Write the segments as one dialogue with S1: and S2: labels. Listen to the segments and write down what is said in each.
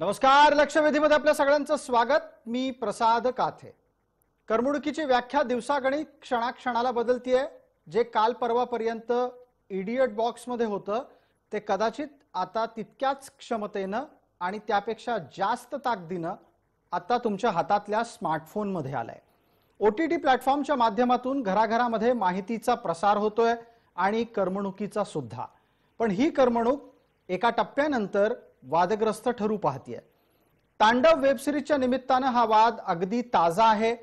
S1: नमस्कार. लक्षवेधीमध्ये आपल्या सगळ्यांचं स्वागत. मी प्रसाद काथे. करमणुकीची व्याख्या दिवसागणिक क्षणाक्षणाला बदलतीये. जे काल परवापर्यंत इडियट बॉक्समध्ये होतं ते कदाचित आता तितक्याच क्षमतेनं आणि त्यापेक्षा जास्त ताकदीनं आता तुमच्या हातातल्या स्मार्टफोनमध्ये आलंय. OTT प्लॅटफॉर्मच्या माध्यमातून घराघरामध्ये माहितीचा प्रसार होतोय आणि करमणुकीचा सुद्धा. पण ही करमणूक एका टप्प्यानंतर वादग्रस्त ठरू पाहतीये. तांडव वेब सिरीजच्या निमित्तानं हा वाद अगदी ताजा आहे.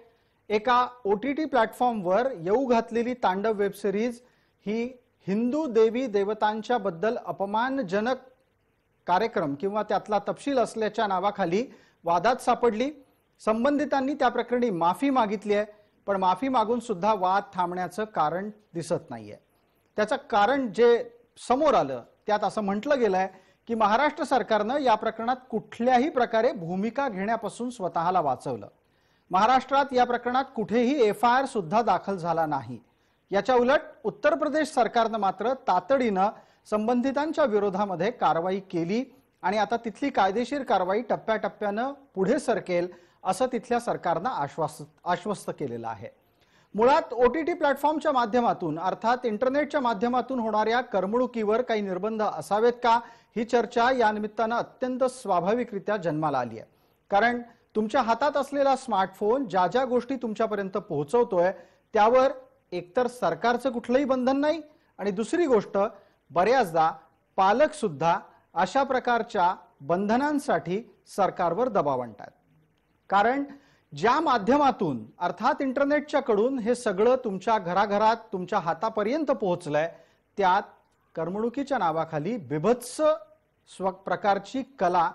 S1: एका OTT प्लॅटफॉर्मवर येऊ घातलेली तांडव वेब सिरीज ही हिंदू देवी देवतांच्या बद्दल अपमानजनक कार्यक्रम किंवा त्यातला तपशील असल्याच्या नावाखाली वादात सापडली. संबंधितांनी त्या प्रकरणी माफी मागितली आहे, पण माफी मागून सुद्धा वाद थांबण्याचं कारण दिसत नाहीये. त्याचं कारण जे समोर आलं त्यात असं म्हटलं गेलंय की महाराष्ट्र सरकारनं या प्रकरणात कुठल्याही प्रकारे भूमिका घेण्यापासून स्वतःला वाचवलं. महाराष्ट्रात या प्रकरणात कुठेही FIR सुद्धा दाखल झाला नाही. याच्या उलट उत्तर प्रदेश सरकारनं मात्र तातडीनं संबंधितांच्या विरोधामध्ये कारवाई केली आणि आता तिथली कायदेशीर कारवाई टप्प्याटप्प्यानं पुढे सरकेल असं तिथल्या सरकारनं आश्वस्त केलेलं आहे. मुळात OTT प्लॅटफॉर्मच्या माध्यमातून अर्थात इंटरनेटच्या माध्यमातून होणाऱ्या करमणुकीवर काही निर्बंध असावेत का, ही चर्चा या निमित्तानं अत्यंत स्वाभाविकरित्या जन्माला आली आहे. कारण तुमच्या हातात असलेला स्मार्टफोन ज्या ज्या गोष्टी तुमच्यापर्यंत पोहोचवतोय त्यावर एकतर सरकारचं कुठलंही बंधन नाही आणि दुसरी गोष्ट बऱ्याचदा पालक सुद्धा अशा प्रकारच्या बंधनांसाठी सरकारवर दबाव आणतात. कारण ज्या माध्यमातून अर्थात इंटरनेटच्या कडून हे सगळं तुमच्या घराघरात तुमच्या हातापर्यंत पोहोचलंय त्यात करमणुकीच्या नावाखाली बिभत्स प्रकारची कला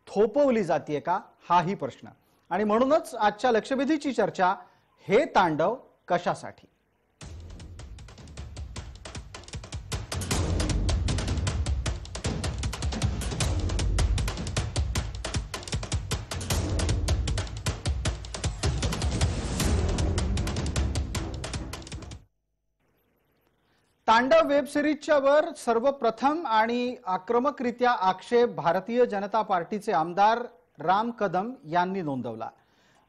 S1: थोपवली जाते का, हाही प्रश्न. आणि म्हणूनच आजच्या लक्षवेधीची चर्चा हे तांडव कशासाठी. तांडव वेब सिरीजच्या वर सर्वप्रथम आणि आक्रमकरित्या आक्षेप भारतीय जनता पार्टीचे आमदार राम कदम यांनी नोंदवला.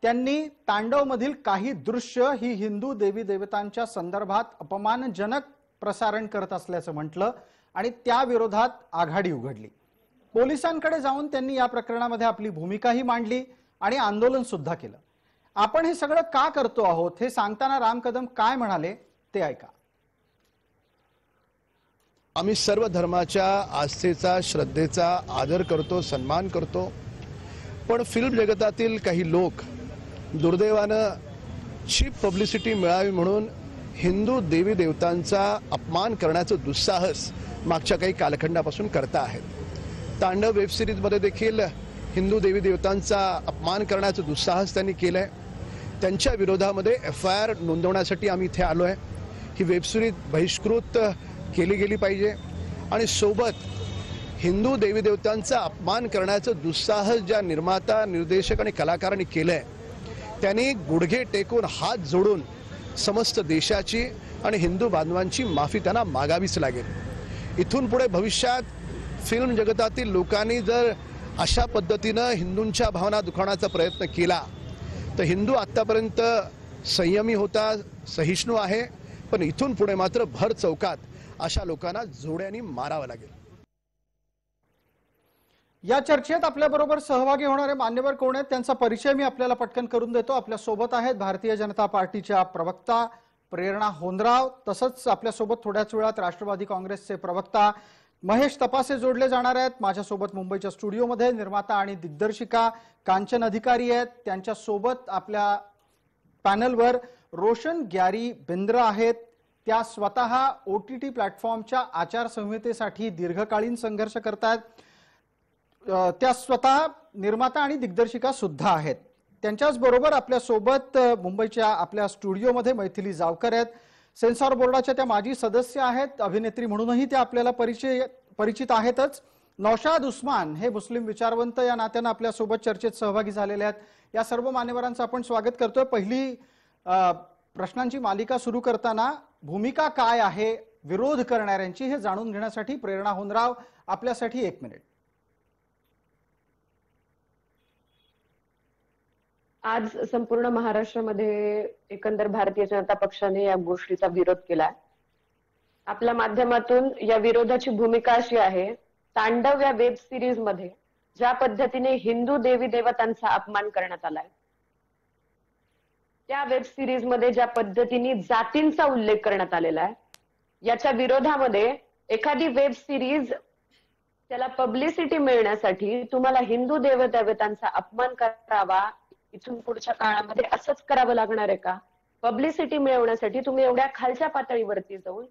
S1: त्यांनी तांडवमधील काही दृश्य ही हिंदू देवी देवतांच्या संदर्भात अपमानजनक प्रसारण करत असल्याचं म्हटलं आणि त्या विरोधात आघाडी उघडली. पोलिसांकडे जाऊन त्यांनी या प्रकरणामध्ये आपली भूमिकाही मांडली आणि आंदोलन सुद्धा केलं. आपण हे सगळं का करतो आहोत हे सांगताना राम कदम काय म्हणाले ते ऐका.
S2: आम्ही सर्व धर्माच्या आस्थेचा श्रद्धेचा आदर करतो, सन्मान करतो, पण फिल्म जगतातील काही लोक दुर्दैवानं चीप पब्लिसिटी मिळावी म्हणून हिंदू देवी देवतांचा अपमान करण्याचं दुस्साहस मागच्या काही कालखंडापासून करता आहेत. तांडव वेब सिरीजमध्ये देखील हिंदू देवी देवतांचा अपमान करण्याचं दुस्साहस त्यांनी केलंय. त्यांच्या विरोधामध्ये FIR नोंदवण्यासाठी आम्ही इथे आलो आहे. ही वेब सिरीज बहिष्कृत केली गेली पाहिजे आणि सोबत हिंदू देवी देवतांचा अपमान करण्याचं दुस्साहस ज्या निर्माता, निर्देशक आणि कलाकारांनी केलंय त्यांनी गुडघे टेकून हात जोडून समस्त देशाची आणि हिंदू बांधवांची माफी त्यांना मागावीच लागेल. इथून पुढे भविष्यात फिल्म जगतातील लोकांनी जर अशा पद्धतीनं हिंदूंच्या भावना दुखावण्याचा प्रयत्न केला तर हिंदू आतापर्यंत संयमी होता, सहिष्णू आहे, पण इथून पुढे मात्र भर चौकात अशा लोकांना जोड्याने मारावं लागेल.
S1: या चर्चेत आपल्याबरोबर सहभागी होणारे मान्यवर कोण आहेत त्यांचा परिचय मी आपल्याला पटकन करून देतो. आपल्या सोबत आहेत भारतीय जनता पार्टीच्या प्रवक्ता प्रेरणा होंद्राव, तसंच आपल्यासोबत थोड्याच वेळात राष्ट्रवादी काँग्रेसचे प्रवक्ता महेश तपासे जोडले जाणार आहेत. माझ्यासोबत मुंबईच्या स्टुडिओमध्ये निर्माता आणि दिग्दर्शिका कांचन अधिकारी आहेत. त्यांच्यासोबत आपल्या पॅनलवर रोशन ग्यारी बिंद्रा आहेत. त्या स्वतः OTT प्लॅटफॉर्मच्या आचारसंहितेसाठी दीर्घकालीन संघर्ष करतात. त्या स्वतः निर्माता आणि दिग्दर्शिका सुद्धा आहेत. त्यांच्याच बरोबर आपल्या सोबत मुंबईच्या आपल्या स्टुडिओमध्ये मैथिली जावकर आहेत. सेन्सॉर बोर्डाच्या त्या माजी सदस्य आहेत. अभिनेत्री म्हणूनही त्या आपल्याला परिचित आहेतच. नौशाद उस्मान हे मुस्लिम विचारवंत या नात्यानं आपल्या सोबत चर्चेत सहभागी झालेले आहेत. या सर्व मान्यवरांचं आपण स्वागत करतोय. पहिली प्रश्नांची मालिका सुरू करताना भूमिका काय आहे विरोध करणाऱ्यांची हे जाणून घेण्यासाठी प्रेरणा होंद्राव आपल्यासाठी 1 मिनिट.
S3: आज संपूर्ण महाराष्ट्रामध्ये एकंदर भारतीय जनता पक्षाने या गोष्टीचा विरोध केलाय. आपल्या माध्यमातून या विरोधाची भूमिका अशी आहे, तांडव या वेब सिरीज मध्ये ज्या पद्धतीने हिंदू देवी देवतांचा अपमान करण्यात आलाय, त्या वेब सिरीज मध्ये ज्या पद्धतीने जातींचा उल्लेख करण्यात आलेला आहे, याच्या विरोधामध्ये एखादी वेब सिरीज त्याला पब्लिसिटी मिळण्यासाठी तुम्हाला हिंदू देवदेवतांचा अपमान करावा, इथून पुढच्या काळामध्ये असंच करावं लागणार आहे का? पब्लिसिटी मिळवण्यासाठी तुम्ही एवढ्या खालच्या पातळीवरती जाऊन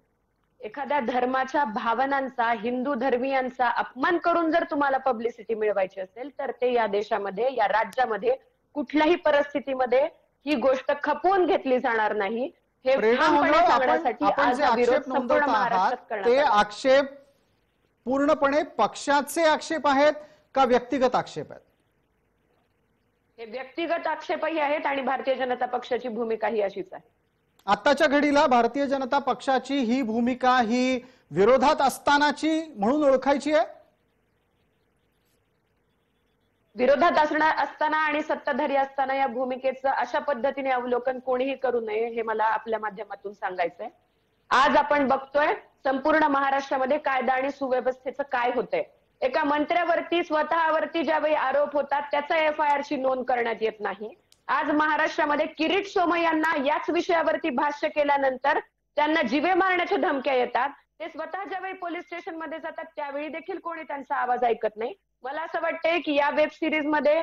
S3: एखाद्या धर्माच्या भावनांचा, हिंदू धर्मीयांचा अपमान करून जर तुम्हाला पब्लिसिटी मिळवायची असेल तर ते या देशामध्ये, या राज्यामध्ये कुठल्याही परिस्थितीमध्ये ही गोष्ट खपवून घेतली जाणार नाही. हे ठामपणे सांगण्यासाठी आज हा विरोध संपूर्ण महाराष्ट्रात करण्यात
S1: ते
S3: आला.
S1: आक्षेप पूर्णपणे पक्षाचे आक्षेप आहेत का व्यक्तिगत आक्षेप आहेत?
S3: हे व्यक्तिगत आक्षेपही आहेत आणि भारतीय जनता पक्षाची भूमिका ही अशीच आहे.
S1: आताच्या घडीला भारतीय जनता पक्षाची ही भूमिका ही विरोधात असतानाची म्हणून ओळखायची आहे?
S3: विरोधात असताना आणि सत्ताधारी असताना या भूमिकेचं अशा पद्धतीने अवलोकन कोणीही करू नये, हे मला आपल्या माध्यमातून सांगायचंय. आज आपण बघतोय संपूर्ण महाराष्ट्रामध्ये कायदा आणि सुव्यवस्थेचं काय होतंय. एका मंत्र्यावरती स्वतःवरती ज्यावेळी आरोप होतात त्याचा FIR ची नोंद करण्यात येत नाही. आज महाराष्ट्रामध्ये किरीट सोमय्यांना याच विषयावरती भाष्य केल्यानंतर त्यांना जीवे मारण्याच्या धमक्या येतात. ते स्वतः ज्यावेळी पोलीस स्टेशन मध्ये जातात त्यावेळी देखील कोणी त्यांचा आवाज ऐकत नाही. मला असं वाटतंय की या वेब सिरीज मध्ये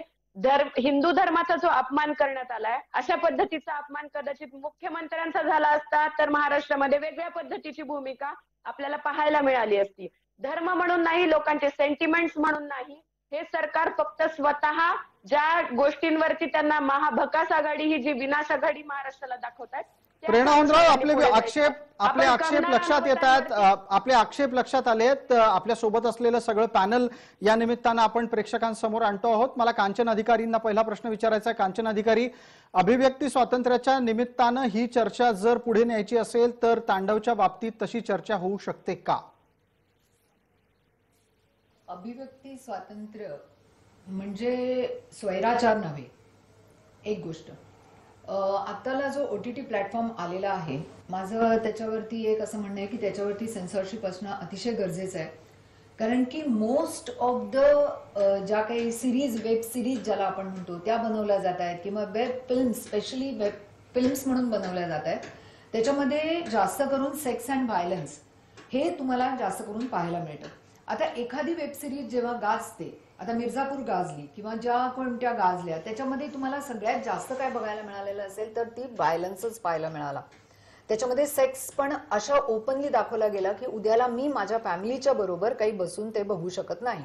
S3: हिंदू धर्माचा जो अपमान करण्यात आलाय, अशा पद्धतीचा अपमान कदाचित मुख्यमंत्र्यांचा झाला असता तर महाराष्ट्रामध्ये वेगळ्या पद्धतीची भूमिका आपल्याला पाहायला मिळाली असती. धर्म म्हणून नाही, लोकांचे सेंटिमेंट्स म्हणून नाही, हे सरकार फक्त स्वतः ज्या गोष्टींवरती त्यांना महाभकास आघाडी ही जी विनाश आघाडी महाराष्ट्राला दाखवतात.
S1: प्रेरणा होनराव, आपले आक्षेप लक्षात येतात, आपले आक्षेप लक्षात आलेत. आपल्या सोबत असलेलं सगळं पॅनल या निमित्तानं आपण प्रेक्षकांसमोर आणतो आहोत. मला कांचन अधिकारींना पहिला प्रश्न विचारायचा आहे. कांचन अधिकारी, अभिव्यक्ती स्वातंत्र्याच्या निमित्तानं ही चर्चा जर पुढे न्यायची असेल तर तांडवच्या बाबतीत तशी चर्चा होऊ शकते का?
S4: अभिव्यक्ती स्वातंत्र्य म्हणजे स्वैराचार नव्हे. एक गोष्ट, आत्ताला जो OTT प्लॅटफॉर्म आलेला आहे, माझं त्याच्यावरती एक असं म्हणणं आहे की त्याच्यावरती सेन्सॉरशिप असणं अतिशय गरजेचं आहे. कारण की मोस्ट ऑफ द ज्या काही सिरीज, वेब सिरीज ज्याला आपण म्हणतो, त्या बनवल्या जात आहेत किंवा web film, specially web films म्हणून बनवल्या जात आहेत, त्याच्यामध्ये जास्त करून सेक्स अँड व्हायलन्स हे तुम्हाला जास्त करून पाहायला मिळतं. आता एखादी वेब सिरीज जेव्हा गाजते, आता मिर्झापूर गाजली किंवा ज्या कोणत्या गाजल्या, त्याच्यामध्ये तुम्हाला सगळ्यात जास्त काय बघायला मिळालेलं असेल तर ती व्हायलन्सच पाहायला मिळाला. त्याच्यामध्ये सेक्स पण अशा ओपनली दाखवला गेला की उद्याला मी माझ्या फॅमिलीच्या बरोबर काही बसून ते बघू शकत नाही.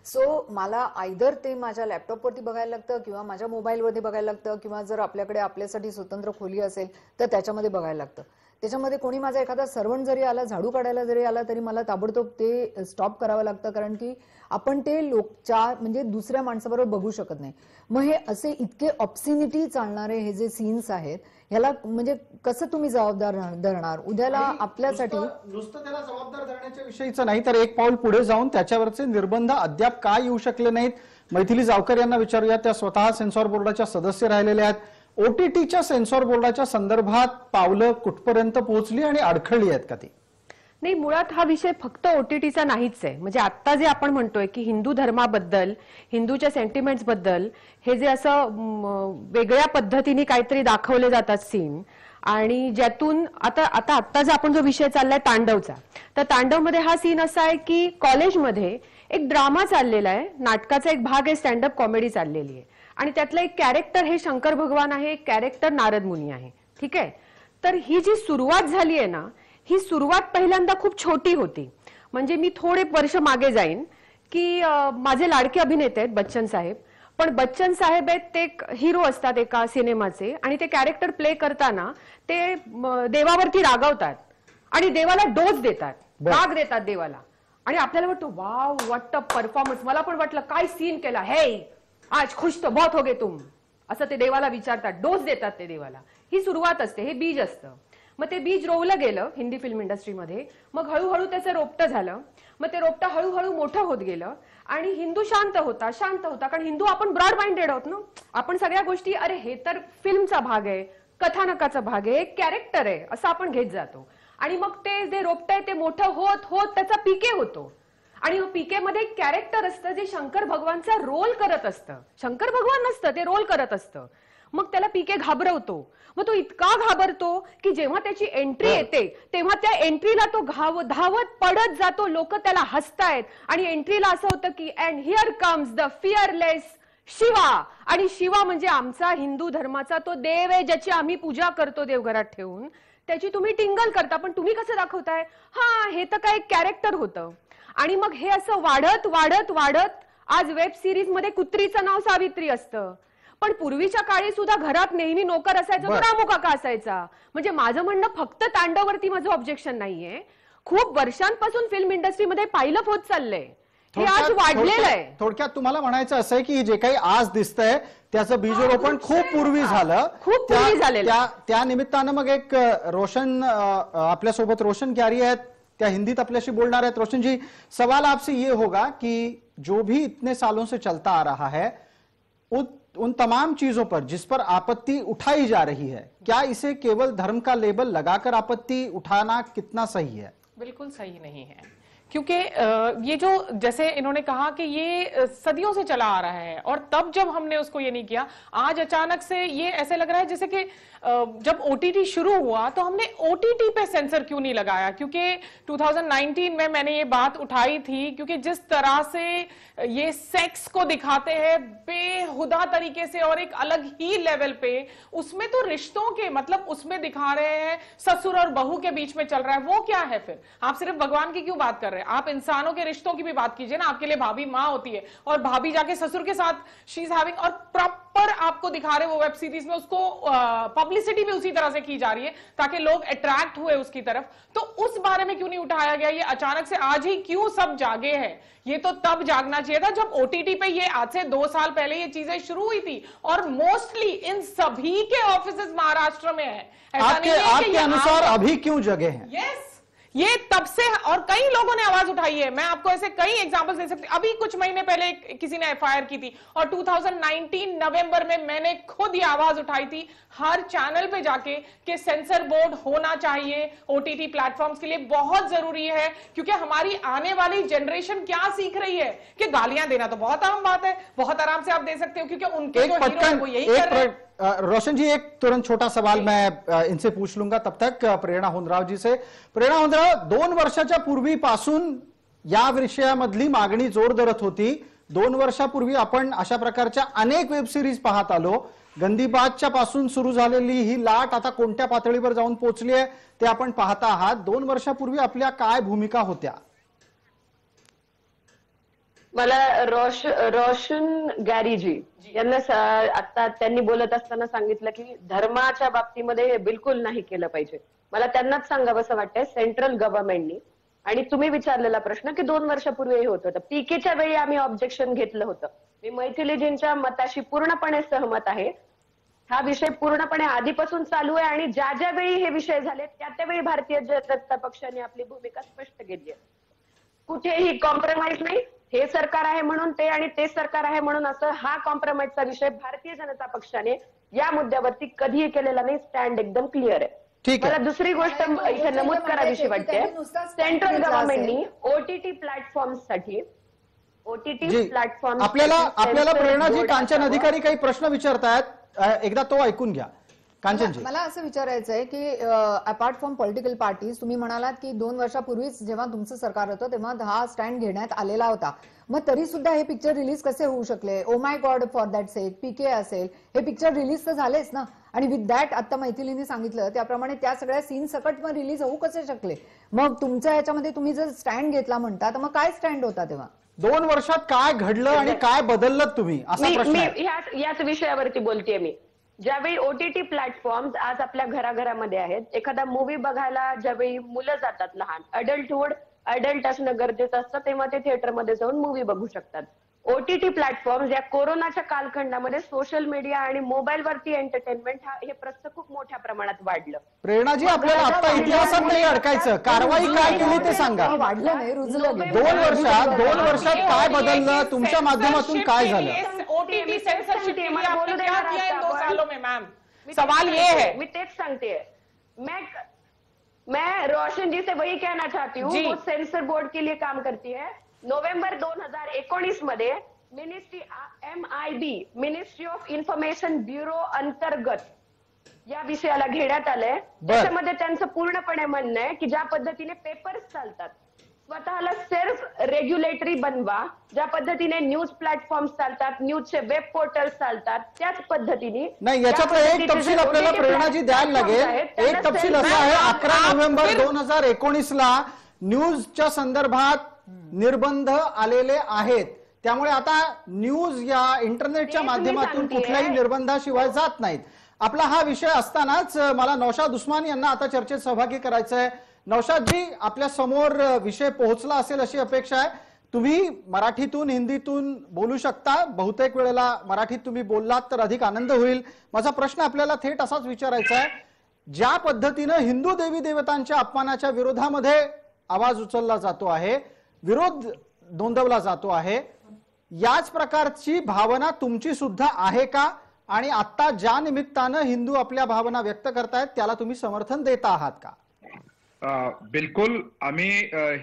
S4: सो मला आयदर ते माझ्या लॅपटॉपवरती बघायला लागतं किंवा माझ्या मोबाईलवरती बघायला लागतं किंवा जर आपल्याकडे आपल्यासाठी स्वतंत्र खोली असेल तर त्याच्यामध्ये बघायला लागतं. त्याच्यामध्ये कोणी माझा एखादा सर्वंट जरी आला, झाडू काढायला जरी आला, तरी मला ताबडतोब ते स्टॉप करावं लागतं, कारण की आपण ते म्हणजे दुसऱ्या माणसाबरोबर बघू शकत नाही. मग हे असे इतके ऑब्सिनिटी चालणारे हे जे सीन्स आहेत, ह्याला म्हणजे कसं तुम्ही जबाबदार धरणार उद्याला आपल्यासाठी?
S1: नुसतं त्याला जबाबदार धरण्याच्या विषयीचं नाही, तर एक पाऊल पुढे जाऊन त्याच्यावरचे निर्बंध अद्याप का येऊ शकले नाहीत, मैथिली जावकर यांना विचारूया. त्या स्वतः सेन्सॉर बोर्डाच्या सदस्य राहिलेल्या आहेत. OTTच्या सेन्सॉर बोर्डाच्या संदर्भात पावलं कुठपर्यंत पोहोचली आणि अडखळली आहेत का ती?
S5: नाही, मुळात हा विषय फक्त OTTचा नाहीच आहे. म्हणजे आता जे आपण म्हणतोय की हिंदू धर्माबद्दल, हिंदूच्या सेंटिमेंट्स बद्दल हे जे असं वेगळ्या पद्धतीने काहीतरी दाखवले जातात सीन, आणि ज्यातून आता जो आपण जो विषय चाललाय तांडवचा, तर तांडवमध्ये हा सीन असा आहे की कॉलेजमध्ये एक ड्रामा चाललेला आहे, नाटकाचा एक भाग आहे, स्टँडअप कॉमेडी चाललेली आहे, आणि त्यातलं एक कॅरेक्टर हे शंकर भगवान आहे, एक कॅरेक्टर नारद मुनी आहे. ठीक आहे. तर ही जी सुरुवात झाली आहे ना, ही सुरुवात पहिल्यांदा खूप छोटी होती. म्हणजे मी थोडे वर्ष मागे जाईन की माझे लाडके अभिनेते आहेत बच्चन साहेब, पण बच्चन साहेब आहेत ते हिरो असतात एका सिनेमाचे, आणि ते कॅरेक्टर प्ले करताना ते देवावरती रागवतात आणि देवाला डोस देतात, राग देतात देवाला, आणि आपल्याला वाटतं वाव व्हॉट अ परफॉर्मन्स. मला पण वाटलं काय सीन केला, हे आज खुश तो बहुत हो गए तुम, असं ते देवाला विचारतात, डोस देतात ते देवाला. ही सुरुवात असते, हे बीज असतं. मग ते बीज रोवलं गेलं हिंदी फिल्म इंडस्ट्रीमध्ये, मग हळूहळू त्याचं रोपटं झालं, मग ते रोपटं हळूहळू मोठं होत गेलं आणि हिंदू शांत होता कारण हिंदू आपण ब्रॉड माइंडेड आहोत ना. आपण सगळ्या गोष्टी अरे हे तर फिल्मचा भाग आहे, कथानकाचा भाग आहे, एक कॅरेक्टर आहे असं आपण घेत जातो. आणि मग ते जे रोपटं आहे ते मोठं होत होत त्याचा पीके होतो आणि पीके मध्ये एक कॅरेक्टर असतं जे शंकर भगवानचा रोल करत असतं. शंकर भगवान नसतं, ते रोल करत असतं. मग त्याला पीके घाबरवतो. मग तो इतका घाबरतो की जेव्हा त्याची एंट्री येते तेव्हा त्या एंट्रीला तो धावत पडत जातो. लोक त्याला हसतायत आणि एंट्रीला असं होतं की and here comes the fearless Shiva. आणि शिवा म्हणजे आमचा हिंदू धर्माचा तो देव आहे ज्याची आम्ही पूजा करतो देवघरात ठेवून. त्याची तुम्ही टिंगल करता, पण तुम्ही कसं दाखवताय? हा, हे तर काय कॅरेक्टर होतं. आणि मग हे असं वाढत वाढत वाढत आज वेब सिरीज मध्ये कुत्रीचं नाव सावित्री असतं, पण पूर्वीच्या काळी सुद्धा घरात नेहमी नोकर असायचा, तो रामू काका असायचा. म्हणजे माझं म्हणणं फक्त तांडवरती माझं ऑब्जेक्शन नाहीये, खूप वर्षांपासून फिल्म इंडस्ट्रीमध्ये पायलप होत चाललंय, हे आज वाढलेलं आहे.
S1: थोडक्यात तुम्हाला म्हणायचं असं आहे की जे काही आज दिसतंय त्याचं बीजरोपण खूप पूर्वी झालं,
S5: खूप पूर्वी झालेलं.
S1: त्या निमित्तानं मग एक रोशन आपल्यासोबत रोशन क्यारी आहेत, त्या हिंदीत आपल्याशी बोलणार आहेत. रोशन जी, सवाल आपसे ये होगा कि जो भी इतने सालों से चलता आ रहा है उन तमाम चीजों पर जिस पर आपत्ति उठाई जा रही है, क्या इसे केवल धर्म का लेबल लगाकर आपत्ति उठाना कितना सही है?
S6: बिल्कुल सही नहीं है, क्योंकि ये जो जैसे इन्होंने कहा कि ये सदियों से चला आ रहा है और तब जब हमने उसको ये नहीं किया, आज अचानक से ये ऐसे लग रहा है जैसे कि जब ओटीटी शुरू हुआ तो हमने ओटीटी पे सेंसर क्यों नहीं लगाया, क्योंकि 2019 में मैंने ये बात उठाई थी, क्योंकि जिस तरह से ये सेक्स को दिखाते हैं बेहुदा तरीके से और एक अलग ही लेवल पे, उसमें तो रिश्तों के मतलब उसमें दिखा रहे हैं ससुर और बहू के बीच में चल रहा है, वो क्या है फिर? आप सिर्फ भगवान की क्यों बात कर रहे हैं? आप इंसानों के रिश्तों की भी बात कीजिए ना. आपके लिए भाभी माँ होती है और भाभी जाके ससुर के साथ शी इज हैविंग, और प्रॉपर आपको दिखा रहे वो वेब सीरीज में, उसको पब्लिसिटी भी उसी तरह से की जा रही है ताकि लोग अट्रैक्ट हुए उसकी तरफ. तो उस बारे में क्यों नहीं उठाया गया? ये अचानक से आज ही क्यों सब जागे हैं? ये तो तब जागना चाहिए था जब ओटीटी पे ये आज से 2 साल पहले ये चीजें शुरू हुई थी, और मोस्टली इन सभी के ऑफिसेज महाराष्ट्र में है.
S1: आपके अनुसार अभी क्यों जगे हैं?
S6: यस, ये तब से, और कई लोगों ने आवाज उठाई है. मैं आपको ऐसे कई एग्जांपल्स दे सकती हूं. अभी कुछ महीने पहले किसी ने एफआईआर की थी और 2019 नवंबर में मैंने खुद ये आवाज उठाई थी हर चैनल पे जाके कि सेंसर बोर्ड होना चाहिए ओटीटी प्लेटफॉर्म्स के लिए, बहुत जरूरी है. क्योंकि हमारी आने वाली जनरेशन क्या सीख रही है कि गालियां देना तो बहुत आम बात है, बहुत आराम से आप दे सकते हो, क्योंकि उनके जो हीरो है वो यही कर रहे हैं.
S1: रोशन जी, एक तुरंत छोटा सवाल मैं इनसे पूछ लूंगा, तब तक प्रेरणा हुंदराव जी से. प्रेरणा हुंदराव, 2 वर्षाच्या पूर्वीपासून या विषयामधली मागणी जोर धरत होती. 2 वर्षापूर्वी आपण अशा प्रकारच्या अनेक वेब सिरीज पाहत आलो. गंदीबाजच्या पासून सुरू झालेली ही लाट आता कोणत्या पातळीवर जाऊन पोहोचली आहे ते आपण पाहता आहात. 2 वर्षापूर्वी आपल्या काय भूमिका होत्या?
S3: मला रोशन गॅरीजी यांना आता त्यांनी बोलत असताना सांगितलं की धर्माच्या बाबतीमध्ये हे बिलकुल नाही केलं पाहिजे. मला त्यांनाच सांगावंसं वाटतंय, सेंट्रल गव्हर्नमेंटनी, आणि तुम्ही विचारलेला प्रश्न की 2 वर्षापूर्वी हे होत होतं, पीकेच्या वेळी आम्ही ऑब्जेक्शन घेतलं होतं. मी मैथिलीजींच्या मताशी पूर्णपणे सहमत आहे. हा विषय पूर्णपणे आधीपासून चालू आहे आणि ज्या ज्या वेळी हे विषय झाले त्यावेळी भारतीय जनता पक्षाने आपली भूमिका स्पष्ट केली आहे. कुठेही कॉम्प्रोमाइज नाही. हे सरकार आहे म्हणून ते आणि ते सरकार आहे म्हणून असं, हा कॉम्प्रोमाइजचा विषय भारतीय जनता पक्षाने या मुद्द्यावरती कधीही केलेला नाही. स्टँड एकदम क्लिअर आहे.
S1: ठीक आहे.
S3: मला दुसरी गोष्ट इथे नमूद करावीशी वाटते, सेंट्रल गव्हर्नमेंटनी ओटीटी प्लॅटफॉर्मसाठी
S1: आपल्याला प्रेरणाजी कांचन अधिकारी काही प्रश्न विचारतायत, एकदा तो ऐकून घ्या. कांचनजी,
S4: मला असं विचारायचं आहे की अपार्ट फ्रॉम पॉलिटिकल पार्टीज, तुम्ही म्हणालात की 2 वर्षापूर्वीच जेव्हा तुमचं सरकार होतं तेव्हा हा स्टँड घेण्यात आलेला होता, मग तरी सुद्धा हे पिक्चर रिलीज कसे होऊ शकले? Oh my God, for that sake, PK असेल, हे पिक्चर रिलीज तर झालेच ना. आणि विथ दॅट आता मैथिलीने सांगितलं त्याप्रमाणे त्या सगळ्या सीन सकट मग रिलीज होऊ कसे शकले? मग तुमच्या याच्यामध्ये तुम्ही जर स्टँड घेतला म्हणता तर मग काय स्टँड होता तेव्हा?
S1: 2 वर्षात काय घडलं आणि काय बदललं तुम्ही, असा प्रश्न आहे.
S3: याच विषयावरती बोलतेय मी. ज्यावेळी ओटीटी प्लॅटफॉर्म्स आज आपल्या घराघरामध्ये आहेत, एखादा मूवी बघायला ज्यावेळी मुलं जातात लहान, अडल्ट असणं गरजेचं असतं, तेव्हा ते थिएटरमध्ये जाऊन मूवी बघू शकतात. OTT प्लॅटफॉर्म या कोरोनाच्या कालखंडामध्ये सोशल मीडिया आणि मोबाईलवरती एंटरटेनमेंट हे प्रस्त खूप मोठ्या प्रमाणात वाढलं.
S1: प्रेरणाजी, आपल्याला आता इतिहासात नाही अडकायचं, कारवाई काय केली ते सांगा.
S7: वाढलं नाही, रुजलं नाही.
S1: 2 वर्षात काय बदललं, तुमच्या माध्यमातून काय झालं?
S6: OTT सेंसरशिप के लिए आपने क्या किया इन 2 सालों में मैम? सवाल ये है.
S3: मी तेच सांगते. मैं रोशन जी से वही कहना चाहती हूँ, वो सेंसर बोर्ड के लिए काम करती है. नोव्हेंबर 2019 मध्ये MIB ministry of information bureau अंतर्गत या विषयाला घेण्यात आलंय. त्याच्यामध्ये त्यांचं पूर्णपणे म्हणणं आहे की ज्या पद्धतीने पेपर्स चालतात, स्वतःला सेल्फ रेग्युलेटरी बनवा. ज्या पद्धतीने न्यूज प्लॅटफॉर्म चालतात, न्यूजचे वेब पोर्टल चालतात, त्याच पद्धतीने
S1: नाही. याच्यातला एक तपशील आपल्याला प्रेरणाजी द्यायला लागेल. एक तपशील असा आहे, 11 नोव्हेंबर 2019ला न्यूजच्या संदर्भात निर्बंध आलेले आहेत. त्यामुळे आता न्यूज या इंटरनेटच्या माध्यमातून कुठल्याही निर्बंधाशिवाय जात नाहीत. आपला हा विषय असतानाच मला नौशाद उस्मानी यांना आता चर्चेत सहभागी करायचं आहे. नौशादजी, आपल्या समोर विषय पोहोचला असेल अशी अपेक्षा आहे. तुम्ही मराठीतून हिंदीतून बोलू शकता. बहुतेक वेळेला मराठीत तुम्ही बोललात तर अधिक आनंद होईल. माझा प्रश्न आपल्याला थेट असाच विचारायचा आहे, ज्या पद्धतीनं हिंदू देवी देवतांच्या अपमानाच्या विरोधामध्ये आवाज उचलला जातो आहे, विरोध नोंदवला जातो आहे, याच प्रकारची भावना तुमची सुद्धा आहे का? आणि आता ज्या निमित्तानं हिंदू आपल्या भावना व्यक्त करतायत त्याला तुम्ही समर्थन देता आहात का?
S8: बिलकुल, आम्ही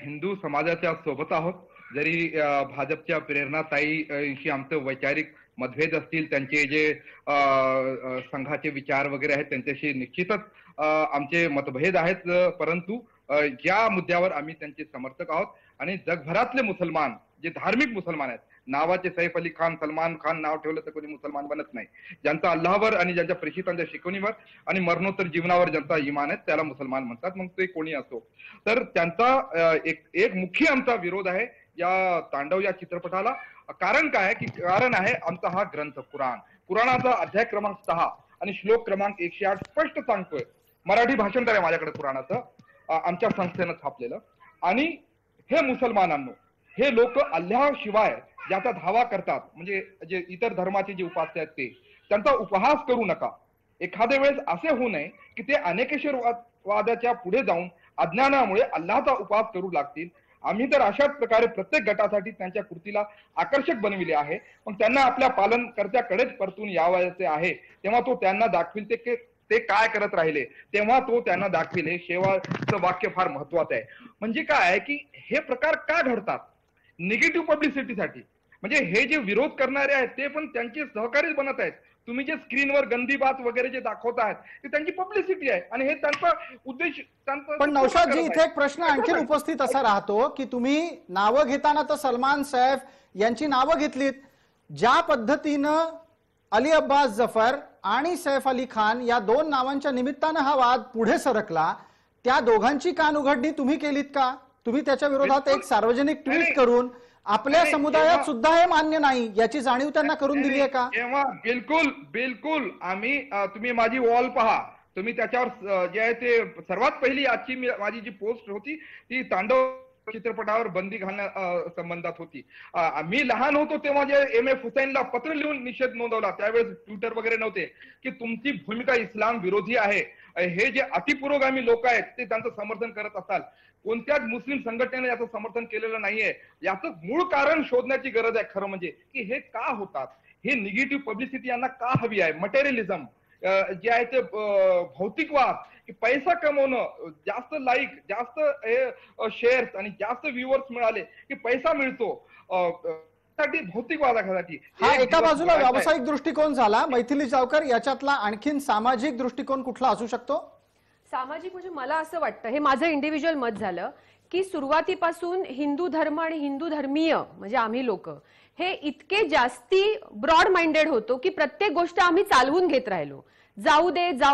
S8: हिंदू समाजाच्या सोबत आहोत. जरी भाजपच्या प्रेरणाताईशी आमचं वैचारिक मतभेद असतील, त्यांचे जे संघाचे विचार वगैरे आहेत त्यांच्याशी निश्चितच आमचे मतभेद आहेत, परंतु ज्या मुद्द्यावर आम्ही त्यांचे समर्थक आहोत आणि जगभरातले मुसलमान जे धार्मिक मुसलमान आहेत, नावाचे सैफ अली खान, सलमान खान नाव ठेवलं तर कोणी मुसलमान बनत नाही. ज्यांचा अल्लाहवर आणि ज्यांच्या प्रेषितांच्या शिकवणीवर आणि मरणोत्तर जीवनावर ज्यांचा इमान आहे त्याला मुसलमान म्हणतात, मग ते कोणी असो. तर त्यांचा एक मुख्य आमचा विरोध आहे या तांडव या चित्रपटाला. कारण काय की कारण आहे आमचा हा ग्रंथ कुराणाचा अध्याय क्रमांक 6 आणि श्लोक क्रमांक 108 स्पष्ट सांगतोय. मराठी भाषांतर आहे माझ्याकडे कुराणाचं, आमच्या संस्थेनं छापलेलं. आणि हे मुसलमानांनो, हे लोक अल्लाहशिवाय ज्याचा धावा करतात, म्हणजे जे इतर धर्माचे जे उपास्य आहेत ते, त्यांचा उपहास करू नका. एखाद्या वेळेस असे होऊ नये की ते अनेकेश्वरवादाच्या पुढे जाऊन अज्ञानामुळे अल्लाहचा उपहास करू लागतील. आम्ही तर अशाच प्रकारे प्रत्येक गटासाठी त्यांच्या कृतीला आकर्षक बनविले आहे. पण त्यांना आपल्या पालनकर्त्याकडेच परतून यावायचे आहे, तेव्हा तो त्यांना दाखविल ते काय करत राहिले, तेव्हा तो त्यांना दाखविल. हे शेवटचं वाक्य फार महत्वाचं आहे. म्हणजे काय की हे प्रकार का घडतात? निगेटिव्ह पब्लिसिटीसाठी. म्हणजे हे जे विरोध करणारे आहेत ते पण त्यांचे सहकारीच बनत आहेत. तुम्ही जे स्क्रीनवर गंदी बात वगैरे जे दाखवत आहेत ते त्यांची पब्लिसिटी आहे आणि हे त्यांचा उद्देश.
S1: पण नौशादजी, इथे एक प्रश्न आणखी उपस्थित असा राहतो की तुम्ही नावं घेताना तर सलमान, सैफ यांची नावं घेतलीत. ज्या पद्धतीनं अली अब्बास जफर आणि सैफ अली खान या 2 नावांच्या निमित्तानं हा वाद पुढे सरकला, त्या दोघांची कान उघडणी तुम्ही केलीत का? तुम्ही त्याच्या विरोधात एक सार्वजनिक ट्विट करून आपल्या समुदायात सुद्धा हे मान्य नाही याची जाणीव त्यांना करून दिली आहे का?
S8: बिलकुल आम्ही, तुम्ही माझी वॉल पहा, तुम्ही त्याच्यावर जे आहे ते सर्वात पहिली आजची माझी जी पोस्ट होती ती तांडव चित्रपटावर बंदी घालण्या संबंधात होती. मी लहान होतो तेव्हा जे MF हुसैनला पत्र लिहून निषेध नोंदवला, त्यावेळेस ट्विटर वगैरे नव्हते, की तुमची भूमिका इस्लाम विरोधी आहे. हे जे अतिपुरोगामी लोक आहेत ते त्यांचं समर्थन करत असाल, कोणत्याच मुस्लिम संघटनेने याचं समर्थन केलेलं नाहीये. याचं मूळ कारण शोधण्याची गरज आहे. खरं म्हणजे की हे का होतात, हे निगेटिव्ह पब्लिसिटी यांना का हवी आहे? मटेरियलिझम जे आहे ते भौतिकवाद, की पैसा कमवणं, जास्त लाईक, जास्त शेअर्स आणि जास्त व्ह्युअर्स मिळाले की पैसा मिळतो, भौतिकवादासाठी.
S1: हा एका बाजूला व्यावसायिक दृष्टिकोन झाला. मैथिली जावकर, याच्यातला आणखीन सामाजिक दृष्टिकोन कुठला असू शकतो?
S5: सामाजिक म्हणजे मला असं वाटतं, हे माझं इंडिव्हिज्युअल मत झालं की सुरुवातीपासून हिंदू धर्म आणि हिंदू धर्मीय म्हणजे आम्ही लोक हे इतके जास्ती ब्रॉड माइंडेड होतो की प्रत्येक गोष्ट आम्ही चालवून घेत राहिलो. जाऊ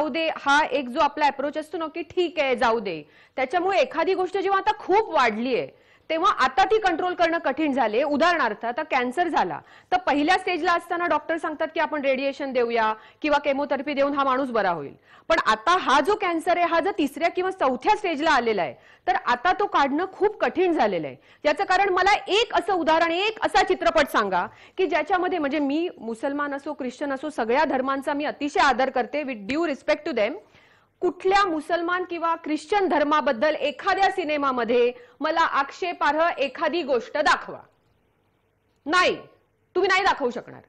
S5: दे हा एक जो आपला अप्रोच असतो ना की ठीक आहे जाऊ दे. त्याच्यामुळे एखादी गोष्ट जेव्हा आता खूप वाढली आहे तेव्हा आता ती कंट्रोल करणं कठीण झाले. उदाहरणार्थ आता कॅन्सर झाला तर पहिल्या स्टेजला असताना डॉक्टर सांगतात की आपण रेडिएशन देऊया किंवा केमोथेरपी देऊन हा माणूस बरा होईल. पण आता हा जो कॅन्सर आहे हा जर 3ऱ्या किंवा 4थ्या स्टेजला आलेला आहे तर आता तो काढणं खूप कठीण झालेलं आहे. याचं कारण मला एक असं उदाहरण, एक असा चित्रपट सांगा की ज्याच्यामध्ये, म्हणजे मी मुसलमान असो ख्रिश्चन असो सगळ्या धर्मांचा मी अतिशय आदर करते, with due respect to them, कुठल्या मुसलमान किंवा ख्रिश्चन धर्माबद्दल एखाद्या सिनेमामध्ये मला आक्षेपार्ह एखादी गोष्ट दाखवा. नाही, तुम्ही नाही दाखवू शकणार.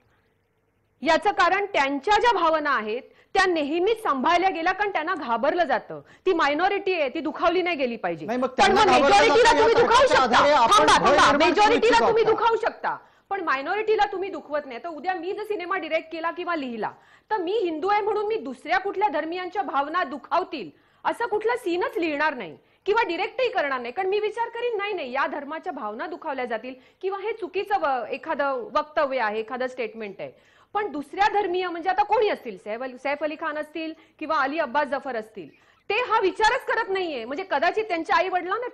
S5: याचं कारण त्यांच्या ज्या भावना आहेत त्या नेहमीच सांभाळल्या गेल्या, कारण त्यांना घाबरलं जातं. ती मायनॉरिटी आहे, ती दुखावली नाही गेली पाहिजे.
S1: नाही, मग
S5: पण
S1: त्यांना
S5: मेजॉरिटीला
S1: घाबरलं
S5: तुम्ही
S1: जातं,
S5: दुखावू
S1: याच्या आधारे
S5: शकता.
S1: आपण
S5: थांबा,
S1: भय निर्माण करू
S5: मेजॉरिटीला
S1: इच्छितो
S5: तुम्ही
S1: आता.
S5: दुखावू शकता पण मायनॉरिटीला तुम्ही दुखवत नाही. तर उद्या मी जर सिनेमा डिरेक्ट केला किंवा लिहिला तर मी हिंदू आहे म्हणून मी दुसऱ्या कुठल्या धर्मियांच्या भावना दुखावतील असं कुठला सीनच लिहिणार नाही किंवा डिरेक्टही करणार नाही. कारण मी विचार करीन नाही, या धर्माच्या भावना दुखावल्या जातील किंवा हे चुकीचं एखादं वक्तव्य आहे, एखादं स्टेटमेंट आहे. पण दुसऱ्या धर्मीय म्हणजे आता कोणी असतील, सैफ अली खान असतील किंवा अली अब्बास जफर असतील, ते हा विचारच करत नाहीये. म्हणजे कदाचित त्यांच्या आई वडिलांना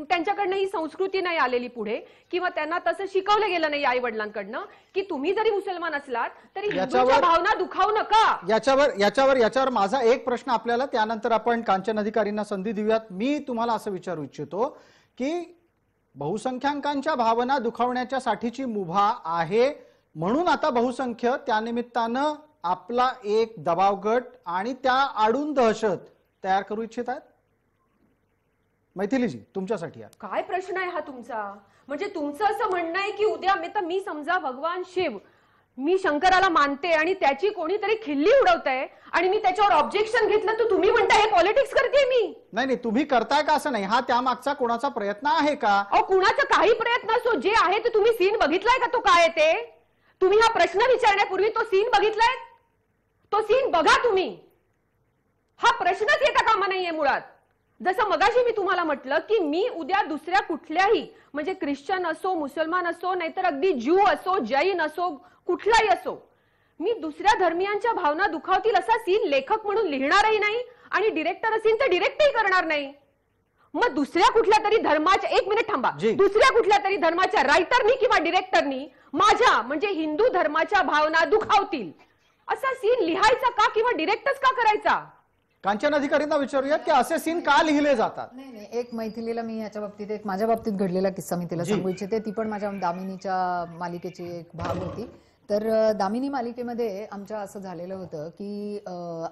S5: त्यांच्याकडनं ही संस्कृती नाही आलेली पुढे किंवा त्यांना तसं शिकवलं गेलं नाही आई वडिलांकडनं की तुम्ही जरी मुसलमान असलात तरी हिंदूंच्या भावना दुखावू नका.
S1: याच्यावर माझा एक प्रश्न आपल्याला, त्यानंतर आपण कांचन अधिकारींना संधी देऊयात. मी तुम्हाला असं विचारू इच्छितो की बहुसंख्याकांच्या भावना दुखावण्याच्या साठीची मुभा आहे म्हणून आता बहुसंख्य त्यानिमित्तानं आपला एक दबाव गट आणि त्या आडून दहशत तयार करू इच्छित आहेत. मैथिलीजी, तुमच्यासाठी
S5: काय प्रश्न आहे हा तुमचा? म्हणजे तुमचं असं म्हणणं आहे की उद्या मी समजा भगवान शिव, मी शंकराला मानते आणि त्याची कोणीतरी खिल्ली उडवताय आणि मी त्याच्यावर ऑब्जेक्शन घेतलं तर तुम्ही म्हणताय हे पॉलिटिक्स करते मी?
S1: नाही, तुम्ही करताय का असं नाही, हा त्यामागचा कोणाचा प्रयत्न आहे का?
S5: कुणाचा काही प्रयत्न असो, जे आहे ते तुम्ही सीन बघितलाय का? तो काय आहे ते तुम्ही हा प्रश्न विचारण्यापूर्वी तो सीन बघितलाय? तो सीन बघा तुम्ही. हा प्रश्नच येता कामा नाहीये मुळात. जसं मगाशी मी तुम्हाला म्हटलं की मी उद्या दुसऱ्या कुठल्याही, म्हणजे ख्रिश्चन असो, मुसलमान असो, नाहीतर अगदी ज्यू असो, जैन असो, कुठलाही असो, मी दुसऱ्या धर्मियांच्या भावना दुखावतील असा सीन लेखक म्हणून लिहिणारही नाही आणि डिरेक्टर असेल तर डिरेक्टही करणार नाही. मग दुसऱ्या कुठल्या तरी धर्माच्या, एक मिनिट थांबा, दुसऱ्या कुठल्या तरी धर्माच्या रायटरनी किंवा डिरेक्टरनी माझ्या म्हणजे हिंदू धर्माच्या भावना दुखावतील असा सीन लिहायचा का किंवा डिरेक्टच का करायचा?
S1: कांचन अधिकारींना विचारूयात की असे सीन का लिहिले जातात.
S4: नाही, एक मैथिलीला मी याच्या बाबतीत, एक माझ्या बाबतीत घडलेला किस्सा मी तिला सांगू इच्छिते. ती पण माझ्या दामिनीच्या मालिकेची एक भाग होती. तर दामिनी मालिकेमध्ये आमच्या असं झालेलं होतं की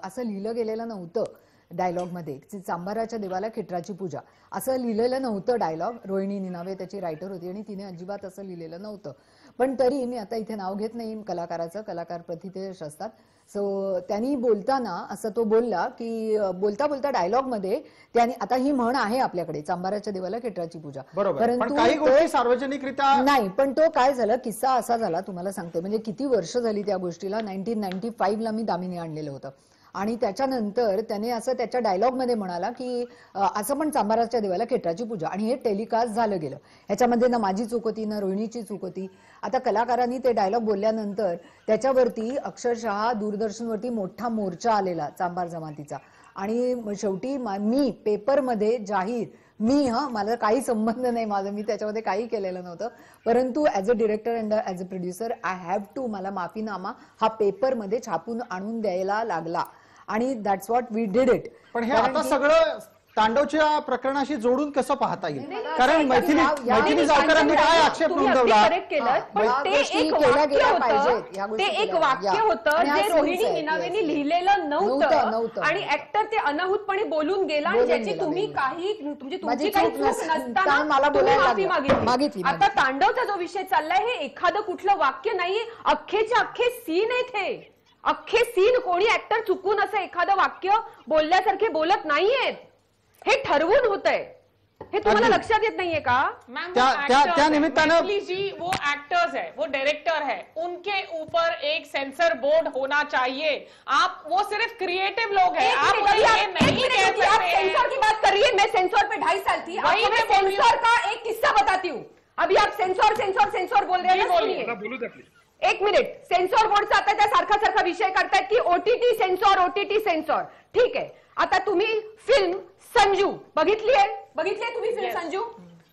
S4: असं लिहिलं गेलेलं नव्हतं डायलॉगमध्ये, चांभाराच्या देवाला खेटराची पूजा असं लिहिलेलं नव्हतं डायलॉग. रोहिणी निनावे त्याची रायटर होती आणि तिने अजिबात असं लिहिलेलं नव्हतं. पण तरी मी आता इथे नाव घेत नाही कलाकाराचं, कलाकार प्रतिथेश असतात. सो त्यांनी बोलताना असं तो बोलला की बोलता बोलता डायलॉग मध्ये त्यांनी, आता ही म्हण आहे आपल्याकडे, चांभाराच्या देवाला खेटराची पूजा,
S1: परंतु काही गोष्टी सार्वजनिकरित्या
S4: नाही. पण तो काय झालं, किस्सा असा झाला, तुम्हाला सांगते, म्हणजे किती वर्ष झाली त्या गोष्टीला. 1995 ला मी दामिनी आणलेलं होतं आणि त्याच्यानंतर त्याने असं त्याच्या डायलॉगमध्ये म्हणाला की असं पण चांभाराच्या देवाला खेटराची पूजा, आणि हे टेलिकास्ट झालं गेलं. ह्याच्यामध्ये ना माझी चूक होती ना रोहिणीची चूक होती. आता कलाकारांनी ते डायलॉग बोलल्यानंतर त्याच्यावरती अक्षरशः दूरदर्शनवरती मोठा मोर्चा आलेला चांभार जमातीचा, आणि शेवटी मी पेपरमध्ये जाहीर, मला काही संबंध नाही माझा, मी त्याच्यामध्ये काही केलेलं नव्हतं, परंतु as a director and as a producer I have to, मला माफीनामा हा पेपरमध्ये छापून आणून द्यायला लागला आणि that's what we did it.
S1: पण हे आता सगळं तांडवच्या प्रकरणाशी जोडून कसं पाहता येईल? कारण मैथिली जावकरांनी काय आक्षेप नोंदवला?
S5: ते एक वाक्य होतं जे रोहिणी निनावेनी लिहिलेलं नव्हतं आणि ऍक्टर ते अनाहूतपणे बोलून गेला आणि ज्याची तुम्ही काही, म्हणजे तुमची काही चूक नसताना माफी मागितली. आता तांडवचा जो विषय चाललाय हे एखादं कुठलं वाक्य नाहीये, अख्खेच्या अख्खे सीन आहेत हे. अख्खे सीन कोणी ऍक्टर चुकून असं एखादं वाक्य बोलल्यासारखे बोलत नाहीयेत. हे ठरवून होतंय. हे तुम्हाला लक्षात येत नाहीये का?
S6: मैम
S1: त्या निमित्तानं
S6: जी वो एक्टर्स है, वो डायरेक्टर है, उनके ऊपर एक सेंसर बोर्ड होना चाहिए. आप वो सिर्फ क्रिएटिव लोग हैं, आप ये नहीं कह सकते.
S5: आप सेंसर की बात कर रही है, मैं सेंसर पे 2.5 साल थी. आपको मैं सेंसर का एक किस्सा बताती हूँ. अभी आप सेंसर बोल रहे हैं. एक मिनिट, सेन्सॉर बोर्डचा आता त्या सारखा विषय करतायत की ओटीटी सेन्सॉर. ठीक आहे, आता तुम्ही फिल्म संजू बघितलीये तुम्ही फिल्म संजू?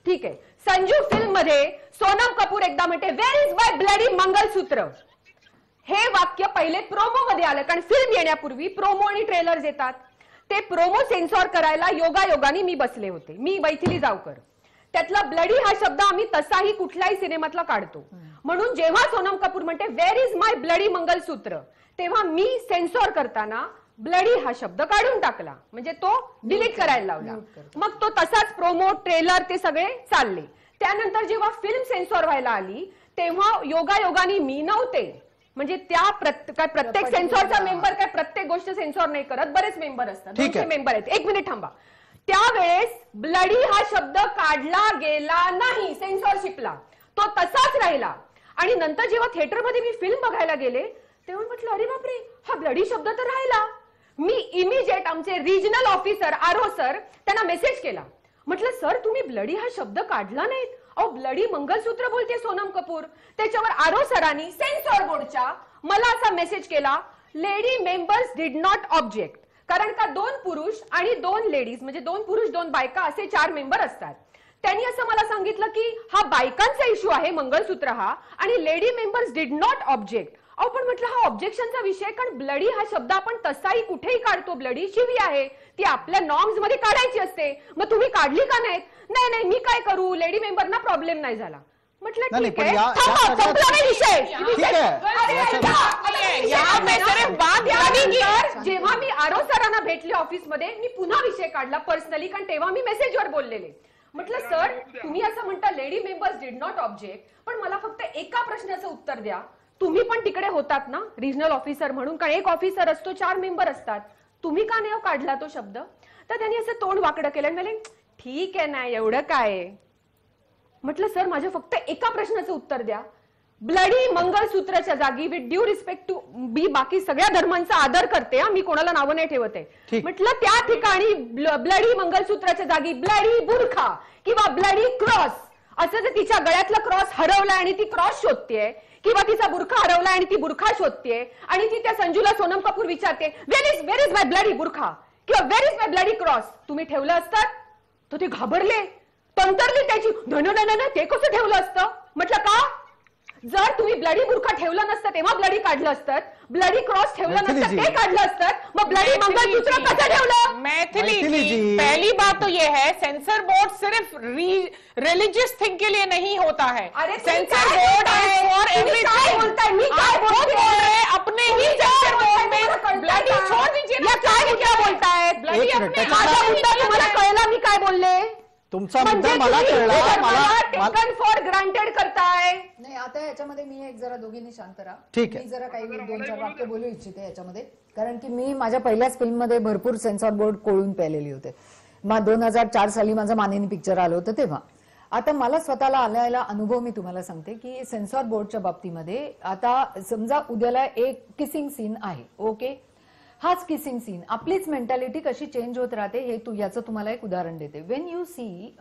S5: ठीक आहे. संजू फिल्म मध्ये सोनम कपूर एकदा म्हणते where is my bloody mangalsutra. हे वाक्य पहिले प्रोमो मध्ये आलं, कारण फिल्म येण्यापूर्वी प्रोमो आणि ट्रेलर्स येतात. ते प्रोमो सेन्सॉर करायला योगायोगाने मी बसले होते, मी मैथिली जावकर. त्यातला ब्लडी हा शब्द आम्ही तसाही कुठल्याही सिनेमातला काढतो, म्हणून जेव्हा सोनम कपूर म्हणते where is my bloody mangalsutra, तेव्हा मी सेन्सॉर करताना ब्लडी हा शब्द काढून टाकला, म्हणजे तो डिलीट करायला लावला. मग तो तसाच प्रोमो ट्रेलर ते सगळे चालले. त्यानंतर जेव्हा फिल्म सेन्सॉर व्हायला आली तेव्हा योगायोगाने मी नव्हते, म्हणजे त्या प्रत्येक सेन्सॉरचा मेंबर काय प्रत्येक गोष्ट सेन्सॉर नाही करत, बरेच मेंबर असतात, 200 मेंबर आहेत. एक मिनिट थांबा. त्यावेळेस ब्लडी हा शब्द काढला गेला नाही सेन्सॉरशिपला, तो तसाच राहिला. आणि नंतर जेव्हा थिएटरमध्ये मी फिल्म बघायला गेले तेव्हा म्हटलं अरे बापरे, हा ब्लडी शब्द तर राहिला. मी इमिजिएट आमचे रिजनल ऑफिसर आरो सर त्यांना मेसेज केला. म्हटलं सर तुम्ही ब्लडी हा शब्द काढला नाहीत, अहो ब्लडी मंगलसूत्र बोलते सोनम कपूर. त्याच्यावर आरो सरांनी सेन्सॉर बोर्डच्या मला असा मेसेज केला, lady members did not object. कारण का 2 पुरुष आणि 2 लेडीज म्हणजे 2 पुरुष 2 बायका असे 4 मेंबर असतात. त्यांनी असं मला सांगितलं की हा बायकांचा इश्यू आहे मंगलसूत्र हा, आणि lady members did not object. अहो पण म्हटलं हा ऑब्जेक्शनचा विषय, कारण ब्लडी हा शब्द आपण तसाही कुठेही काढतो, ब्लडी शिवी आहे, ती आपल्या नॉर्म्स मध्ये काढायची असते, मग तुम्ही काढली का नाहीत? नाही नाही मी काय करू, लेडी मेंबरना प्रॉब्लेम नाही झाला. म्हटलं ठीक आहे, जेव्हा मी आरो सरांना भेटले ऑफिसमध्ये मी पुन्हा विषय काढला पर्सनली, कारण तेव्हा मी मेसेजवर बोललेले. म्हटलं सर तुम्ही असं म्हणता lady members did not object, पण मला फक्त एका प्रश्नाचं उत्तर द्या, तुम्ही पण तिकडे होतात ना रिजनल ऑफिसर म्हणून, कारण एक ऑफिसर असतो 4 मेंबर असतात, तुम्ही का नाही काढला तो शब्द? तर त्यांनी असं तोंड वाकडं केलं आणि म्हणाले ठीक आहे ना एवढं काय. म्हटलं सर माझ्या फक्त एका प्रश्नाचं उत्तर द्या, ब्लडी मंगलसूत्राच्या जागी with due respect to be बाकी सगळ्या धर्मांचा आदर करते, मी कोणाला नावं नाही ठेवत आहे. म्हटलं त्या ठिकाणी ब्लडी मंगलसूत्राच्या जागी ब्लडी बुरखा किंवा ब्लडी क्रॉस असं जर तिच्या गळ्यातला क्रॉस हरवलाय आणि ती क्रॉस शोधतेय, किंवा तिचा बुरखा हरवलाय आणि ती बुरखा शोधतेय, आणि ती त्या संजूला सोनम कपूर विचारते वेअर इज माय ब्लडी बुरखा किंवा where is my bloody cross, तुम्ही ठेवलं असतात? तर ते घाबरले, तंतरली त्याची, न ते कसं ठेवलं असतं? म्हटलं का, जर तुम्ही ब्लडी बुरखा ठेवलं नसतं तेव्हा ब्लडी काढलं असतं, ब्लडी क्रॉस ठेवलं नसतं ते काढलं असतं, मग ब्लडी मंगलसूत्र कसं ठेवलं?
S6: मैथिली जी, पहली बात तो ये है सेंसर बोर्ड सिर्फ रिलीजियस थिंग के लिए नहीं होता है, सेंसर बोर्ड फॉर एवरीथिंग.
S5: बोलताय मी काय बोलते?
S6: अपने ही सेंसर बोर्ड में ब्लडी छोड़ दीजिए ना,
S5: क्या बोलतायत?
S6: ब्लडी अपने
S5: माझा मुद्दा तुम्हाला कळला मी काय बोलले?
S1: तुमचा मुद्दा मला कळला, मला
S5: टेकन फॉर ग्रांटेड करताय.
S4: नाही आता याच्यामध्ये मी एक जरा दोघींनी शांत राहा.
S1: ठीक आहे.
S4: मी जरा काही 2-4 वाक्य बोलू इच्छिते याच्यामध्ये, कारण की मी माझ्या पहिल्याच फिल्म मध्ये भरपूर सेन्सॉर बोर्ड कोळून पेलेली होते. मग 2004 साली माझं मानिनी पिक्चर आलं होतं तेव्हा. आता मला स्वतःला आलेला अनुभव मी तुम्हाला सांगते की सेन्सॉर बोर्डच्या बाबतीमध्ये आता समजा उद्याला एक किसिंग सीन आहे, ओके, हाच किसिंग सीन आपलीच मेंटॅलिटी कशी चेंज होत राहते हे याचं तुम्हाला एक उदाहरण देते. वेन यू सी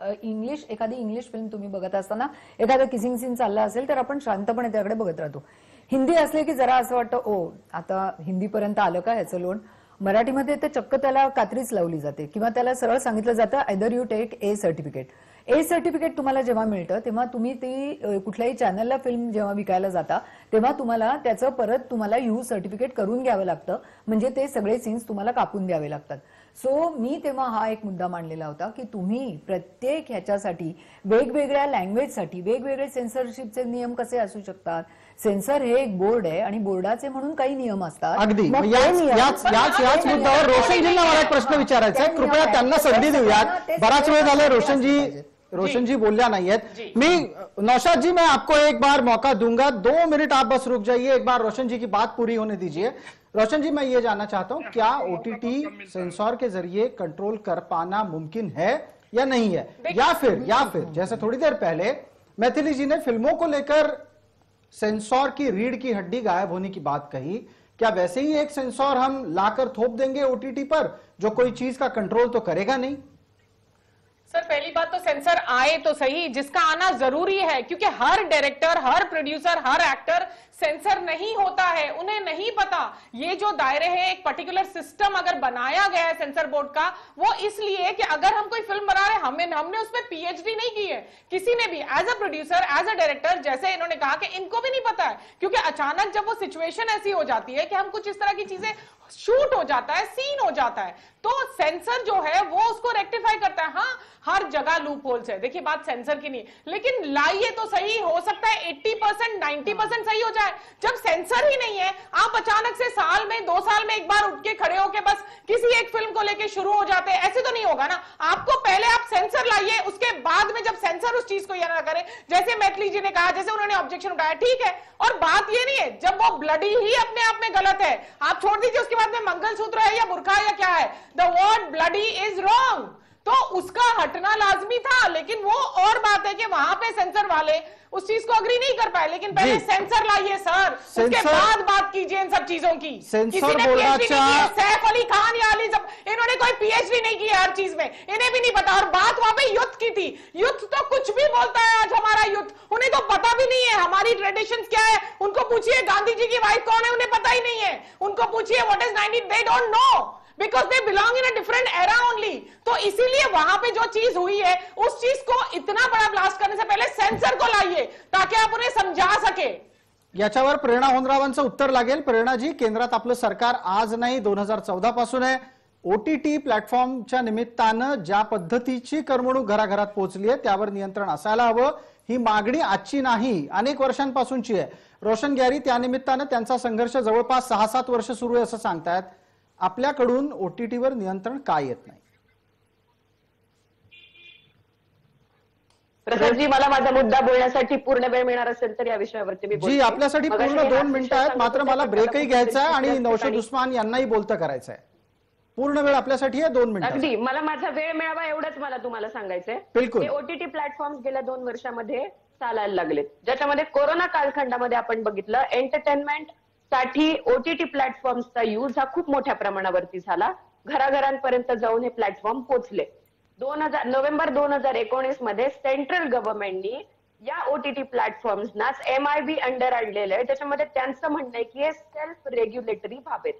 S4: एखादी इंग्लिश फिल्म तुम्ही बघत असताना एखादा किसिंग सीन चालला असेल तर आपण शांतपणे त्याकडे बघत राहतो. हिंदी असले की जरा असं वाटतं ओ आता हिंदीपर्यंत आलं का ह्याचं लोण. मराठीमध्ये तर चक्क त्याला कात्रीच लावली जाते किंवा त्याला सरळ सांगितलं जातं either you take A certificate. A certificate तुम्हाला जेव्हा मिळतं तेव्हा तुम्ही ती कुठल्याही चॅनलला फिल्म जेव्हा विकायला जाता तेव्हा तुम्हाला त्याचं परत तुम्हाला यू सर्टिफिकेट करून घ्यावं लागतं, म्हणजे ते सगळे सीन्स तुम्हाला कापून द्यावे लागतात. सो मी तेव्हा हा एक मुद्दा मांडलेला होता की तुम्ही प्रत्येक ह्याच्यासाठी वेगवेगळ्या लँग्वेजसाठी वेगवेगळे सेन्सरशिपचे नियम कसे असू शकतात. सेन्सर हे एक बोर्ड आहे आणि बोर्डाचे म्हणून काही नियम असतात.
S1: अगदी याच मुद्द्यावर रोशनजींना मला एक प्रश्न विचारायचा आहे, कृपया त्यांना संधी देऊयात. बराच वेळ झाला रोशनजी बोलिया नहीं है. मैं नौशाद जी मैं आपको एक बार मौका दूंगा, 2 मिनट आप बस रुक जाइए, एक बार रोशन जी की बात पूरी होने दीजिए. रोशन जी मैं ये जानना चाहता हूं क्या ओटीटी सेंसॉर के जरिए कंट्रोल कर पाना मुमकिन है या नहीं है, या फिर जैसे थोड़ी देर पहले मैथिली जी ने फिल्मों को लेकर सेंसॉर की रीढ़ की हड्डी गायब होने की बात कही, क्या वैसे ही एक सेंसॉर हम लाकर थोप देंगे ओटीटी पर जो कोई चीज का कंट्रोल तो करेगा नहीं?
S6: सर पहली बात तो सेंसर आए तो सही, जिसका आना जरूरी है, क्योंकि हर डायरेक्टर, हर प्रोड्यूसर, हर एक्टर सेंसर नहीं होता है, उन्हें नहीं पता ये जो दायरे हैं, एक पर्टिकुलर सिस्टम अगर बनाया गया है सेंसर बोर्ड का, वो इसलिए कि अगर हम कोई फिल्म बना रहे हैं, हमने उसमें पीएचडी नहीं की है किसी ने भी, as a producer, as a director, जैसे इन्होंने कहा कि इनको भी नहीं पता है, क्योंकि अचानक जब वो सिचुएशन ऐसी हो जाती है कि हम कुछ इस तरह की चीजें शूट हो जाता है, सीन हो जाता है, तो सेंसर जो है वो उसको रेक्टिफाई करता है। हाँ, हर जगह लूप होल्स है, देखिए बात सेंसर की नहीं, लेकिन लाइए तो सही, हो सकता है 80% 90% सही हो जाए। जब सेंसर ही नहीं है, आप अचानक से साल में 2 साल में एक बार उठ के खड़े होके बस किसी एक फिल्म को लेके शुरू हो जाते हैं, ऐसे तो नहीं होगा ना। आपको पहले आप सेंसर लाइए, उसके बाद में जब सेंसर उस चीज को ये ना करे, जैसे मैथिली जी ने कहा, जैसे उन्होंने ऑब्जेक्शन उठाया, ठीक है। और बात ये नहीं है जब वो ब्लडी ही अपने आप में गलत है, आप छोड़ दीजिए उसके बाद में मंगलसूत्र है या बुर्का या क्या है, the word bloody is wrong, तो उसका हटना लाजमी था। लेकिन वो और बात है कि वहां पे सेंसर वाले उस चीज को अग्री नहीं कर पाए, लेकिन पहले सेंसर लाइए सर, उसके बाद बात कीजिए इन सब चीजों की।
S1: सेंसर बोर्डाच्या
S6: सैफ अली खान या अली, इन्होंने कोई पीएचडी नहीं की हर चीज में, इन्हें भी नहीं पता। और बात वहां पे युद्ध की थी, युद्ध तो कुछ भी बोलता है आज हमारा युद्ध, उन्हें तो पता भी नहीं है हमारी ट्रेडिशंस क्या है। उनको पूछिए गांधी जी की वाइफ कौन है, उन्हें पता ही नहीं है। उनको पूछिए what is 90, they don't know, because they belong in a different era only. तो इसीलिए वहां पे जो चीज हुई है, उस चीज को इतना बड़ा ब्लास्ट करने से पहले सेंसर को लाइए, ताकि आप उन्हें समझा सके।
S1: याच्यावर प्रेरणा होनरावांचं उत्तर लागेल. प्रेरणाजी, केंद्रात आपलं सरकार आज नाही 2014 पासून आहे. ओटीटी प्लॅटफॉर्मच्या निमित्तानं ज्या पद्धतीची करमणूक घराघरात पोहोचली आहे त्यावर नियंत्रण असायला हवं. ही मागणी आजची नाही, अनेक वर्षांपासूनची आहे. रोशन ग्यारी त्यानिमित्तानं त्यांचा संघर्ष जवळपास 6-7 वर्ष सुरू आहे असं सांगतायत. आपल्याकडून ओटीटीवर नियंत्रण का येत नाही?
S3: प्रसादजी, मला माझा मुद्दा बोलण्यासाठी पूर्ण वेळ मिळणार असेल तर या विषयावरती मी
S1: जी, आपल्यासाठी पूर्ण 2 मिनिटं आहेत. मात्र मला ब्रेकही घ्यायचा आहे आणि नौशाद उस्मान यांनाही बोलतं करायचं आहे. पूर्ण वेळ आपल्यासाठी आहे, 2 मिनिटं.
S3: अगदी मला माझा वेळ मिळावा एवढंच मला तुम्हाला सांगायचंय.
S1: बिलकुल.
S3: ओटीटी प्लॅटफॉर्म गेल्या 2 वर्षामध्ये चालायला लागलेत, ज्याच्यामध्ये कोरोना कालखंडामध्ये आपण बघितलं एंटरटेनमेंट साठी ओटीटी प्लॅटफॉर्मचा यूज हा खूप मोठ्या प्रमाणावरती झाला. घराघरांपर्यंत जाऊन हे प्लॅटफॉर्म पोहोचले. नोव्हेंबर 2019 मध्ये सेंट्रल गव्हर्नमेंटनी या ओटीटी प्लॅटफॉर्म्सनाच MIB अंडर आणलेलं आहे. त्याच्यामध्ये त्यांचं म्हणणं आहे की हे सेल्फ रेग्युलेटरी व्हावेत.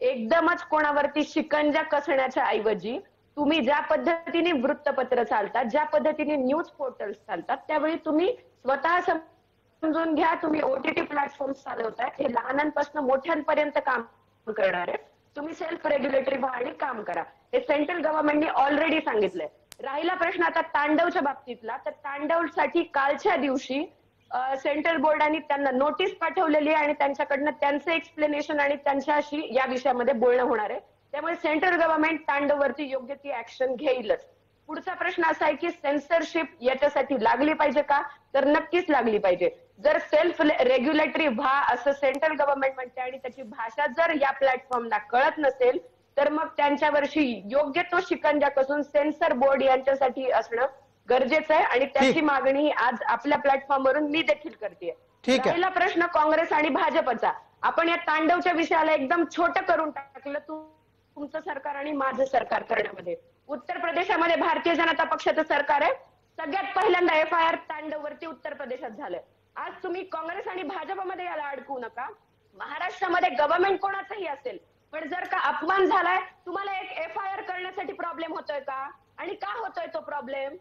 S3: एकदमच कोणावरती शिकंजा कसण्याच्या ऐवजी तुम्ही ज्या पद्धतीने वृत्तपत्र चालतात, ज्या पद्धतीने न्यूज पोर्टल्स चालतात, त्यावेळी तुम्ही स्वतः समजून घ्या तुम्ही ओटीटी प्लॅटफॉर्म चालवताय, हे लहानांपासून मोठ्यांपर्यंत काम करणार आहे. तुम्ही सेल्फ रेग्युलेटरी व्हा आणि काम करा. हे सेंट्रल गव्हर्नमेंटने ऑलरेडी सांगितलंय. राहिला प्रश्न आता तांडवच्या बाबतीतला, तर तांडवसाठी कालच्या दिवशी सेंट्रल बोर्डाने त्यांना नोटीस पाठवलेली आहे आणि त्यांच्याकडनं त्यांचं एक्सप्लेनेशन आणि त्यांच्याशी या विषयामध्ये बोलणं होणार आहे. त्यामुळे सेंट्रल गव्हर्नमेंट तांडववरती योग्य ती ऍक्शन घेईलच. पुढचा प्रश्न असा आहे की सेन्सरशिप याच्यासाठी लागली पाहिजे का? तर नक्कीच लागली पाहिजे. जर सेल्फ रेग्युलेटरी व्हा असं सेंट्रल गव्हर्नमेंट म्हणते आणि त्याची भाषा जर या प्लॅटफॉर्मला कळत नसेल, तर मग त्यांच्यावरशी योग्य तो शिकंजा कसून सेन्सर बोर्ड यांच्यासाठी असणं गरजेचं आहे आणि त्याची मागणी आज आपल्या प्लॅटफॉर्मवरून मी देखील करते. पहिला प्रश्न काँग्रेस आणि भाजपचा. आपण या तांडवच्या विषयाला एकदम छोटं करून टाकलं तुमचं सरकार आणि माझं सरकार करण्यामध्ये. उत्तर प्रदेशामध्ये भारतीय जनता पक्षाचं सरकार आहे. सगळ्यात पहिल्यांदा FIR तांडववरती उत्तर प्रदेशात झालंय. आज तुम्ही काँग्रेस आणि भाजपमध्ये याला अडकवू नका. महाराष्ट्रामध्ये गव्हर्नमेंट कोणाचंही असेल, पण जर का अपमान झालाय, तुम्हाला एक FIR करण्यासाठी प्रॉब्लेम होतोय का? आणि का होतोय तो प्रॉब्लेम?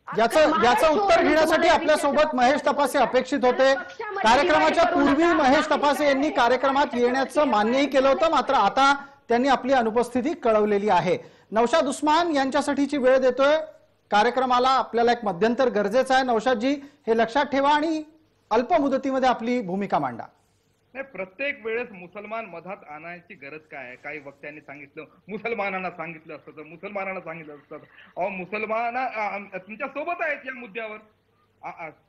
S1: याचं उत्तर घेण्यासाठी आपल्यासोबत महेश तपासे अपेक्षित होते. कार्यक्रमाच्या पूर्वी महेश तपासे यांनी कार्यक्रमात येण्याचं मान्यही केलं होतं, मात्र आता त्यांनी आपली अनुपस्थिती कळवलेली आहे. नौशाद उस्मान यांच्यासाठीची वेळ देतोय. कार्यक्रमाला आपल्याला एक मध्यंतर गरजेचं आहे. नौशादजी, हे लक्षात ठेवा आणि अल्प मुदतीमध्ये आपली भूमिका मांडा.
S8: नाही, प्रत्येक वेळेस मुसलमान मधात आणायची गरज काय आहे? काही वक्त्यांनी सांगितलं मुसलमानांना सांगितलं असतं तर मुसलमानांना सांगितलं असतं. अहो, मुसलमान तुमच्या सोबत आहेत या मुद्द्यावर.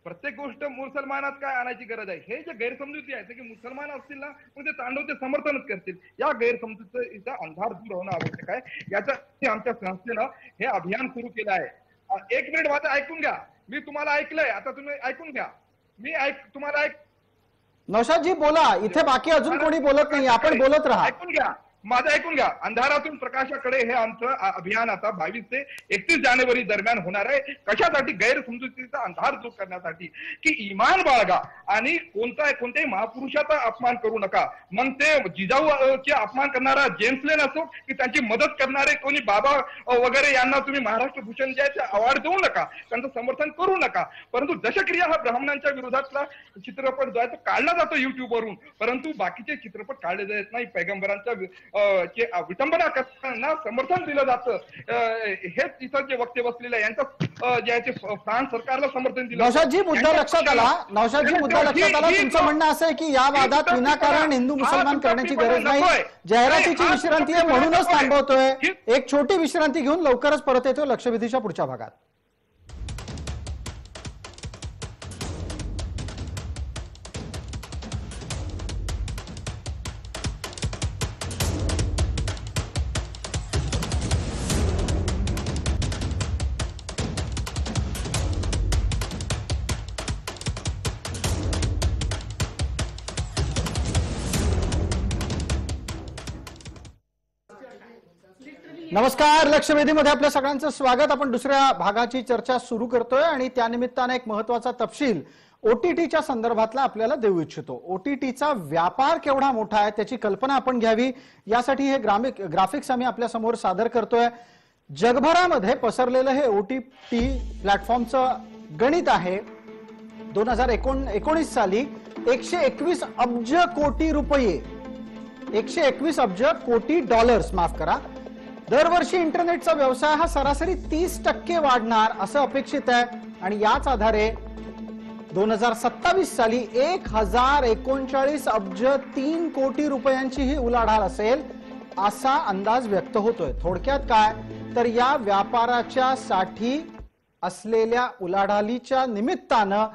S8: प्रत्येक गोष्ट मुसलमानात काय आणायची गरज आहे? हे जे गैरसमजुती आहे की मुसलमान असतील ना मग ते तांडवचे समर्थनच करतील, या गैरसमजुतीचा अंधार दूर होणं आवश्यक आहे. याच्या आमच्या संस्थेनं हे अभियान सुरू केलं आहे. 1 मिनिट माझं ऐकून घ्या. मी तुम्हाला ऐकलंय, आता तुम्ही ऐकून घ्या. तुम्हाला
S1: नौशादजी बोला. इथे बाकी अजून कोणी बोलत नाही, आपण बोलत राहा.
S8: ऐकून घ्या, माझं ऐकून घ्या. अंधारातून प्रकाशाकडे हे आमचं अभियान आता 22 ते 31 जानेवारी दरम्यान होणार आहे. कशासाठी? गैरसमजुतीचा अंधार दूर करण्यासाठी, की इमान बाळगा. आणि कोणत्याही महापुरुषाचा अपमान करू नका. मग ते जिजाऊचे अपमान करणारा जेम्स लेन असो की त्यांची मदत करणारे कोणी बाबा वगैरे यांना तुम्ही महाराष्ट्र भूषण जे अवॉर्ड देऊ नका, त्यांचं समर्थन करू नका. परंतु दशक्रिया हा ब्राह्मणांच्या विरोधातला चित्रपट जो आहे तो काढला जातो युट्यूबवरून, परंतु बाकीचे चित्रपट काढले जात नाही. पैगंबरांच्या विटंबना करताना समर्थन दिलं जातं. हेच इथं जे वक्ते बसलेले यांचं जे आहे ते फ्रान्स सरकारला समर्थन दिलं.
S1: नौशादजी मुद्दा लक्षात आला. नौशादजी मुद्दा लक्षात आला. तुमचं म्हणणं असं आहे की या वादात विनाकारण हिंदू मुसलमान करण्याची गरज नाही. जाहिरातीची विश्रांती आहे म्हणूनच थांबवतोय. एक छोटी विश्रांती घेऊन लवकरच परत येतोय लक्षवेधीच्या पुढच्या भागात. नमस्कार, लक्षवेधीमध्ये आपल्या सगळ्यांचं स्वागत. आपण दुसऱ्या भागाची चर्चा सुरू करतोय आणि त्यानिमित्ताने एक महत्वाचा तपशील ओटीटीच्या संदर्भातला आपल्याला देऊ इच्छितो. ओटीटीचा व्यापार केवढा मोठा आहे त्याची कल्पना आपण घ्यावी, यासाठी हे ग्राफिक्स आम्ही आपल्या समोर सादर करतोय. जगभरामध्ये पसरलेलं हे ओटीटी प्लॅटफॉर्मचं गणित आहे. 2019 साली 121 अब्ज कोटी रुपये, 121 अब्ज कोटी डॉलर्स माफ करा, दरवर्षी इंटरनेटचा व्यवसाय हा सरासरी 30% वाढणार असं अपेक्षित आहे. आणि याच आधारे 2027 साली 1039 अब्ज 3 कोटी रुपयांची ही उलाढाल असेल असा अंदाज व्यक्त होतोय. थोडक्यात काय तर या व्यापाराच्या साठी असलेल्या उलाढालीच्या निमित्तानं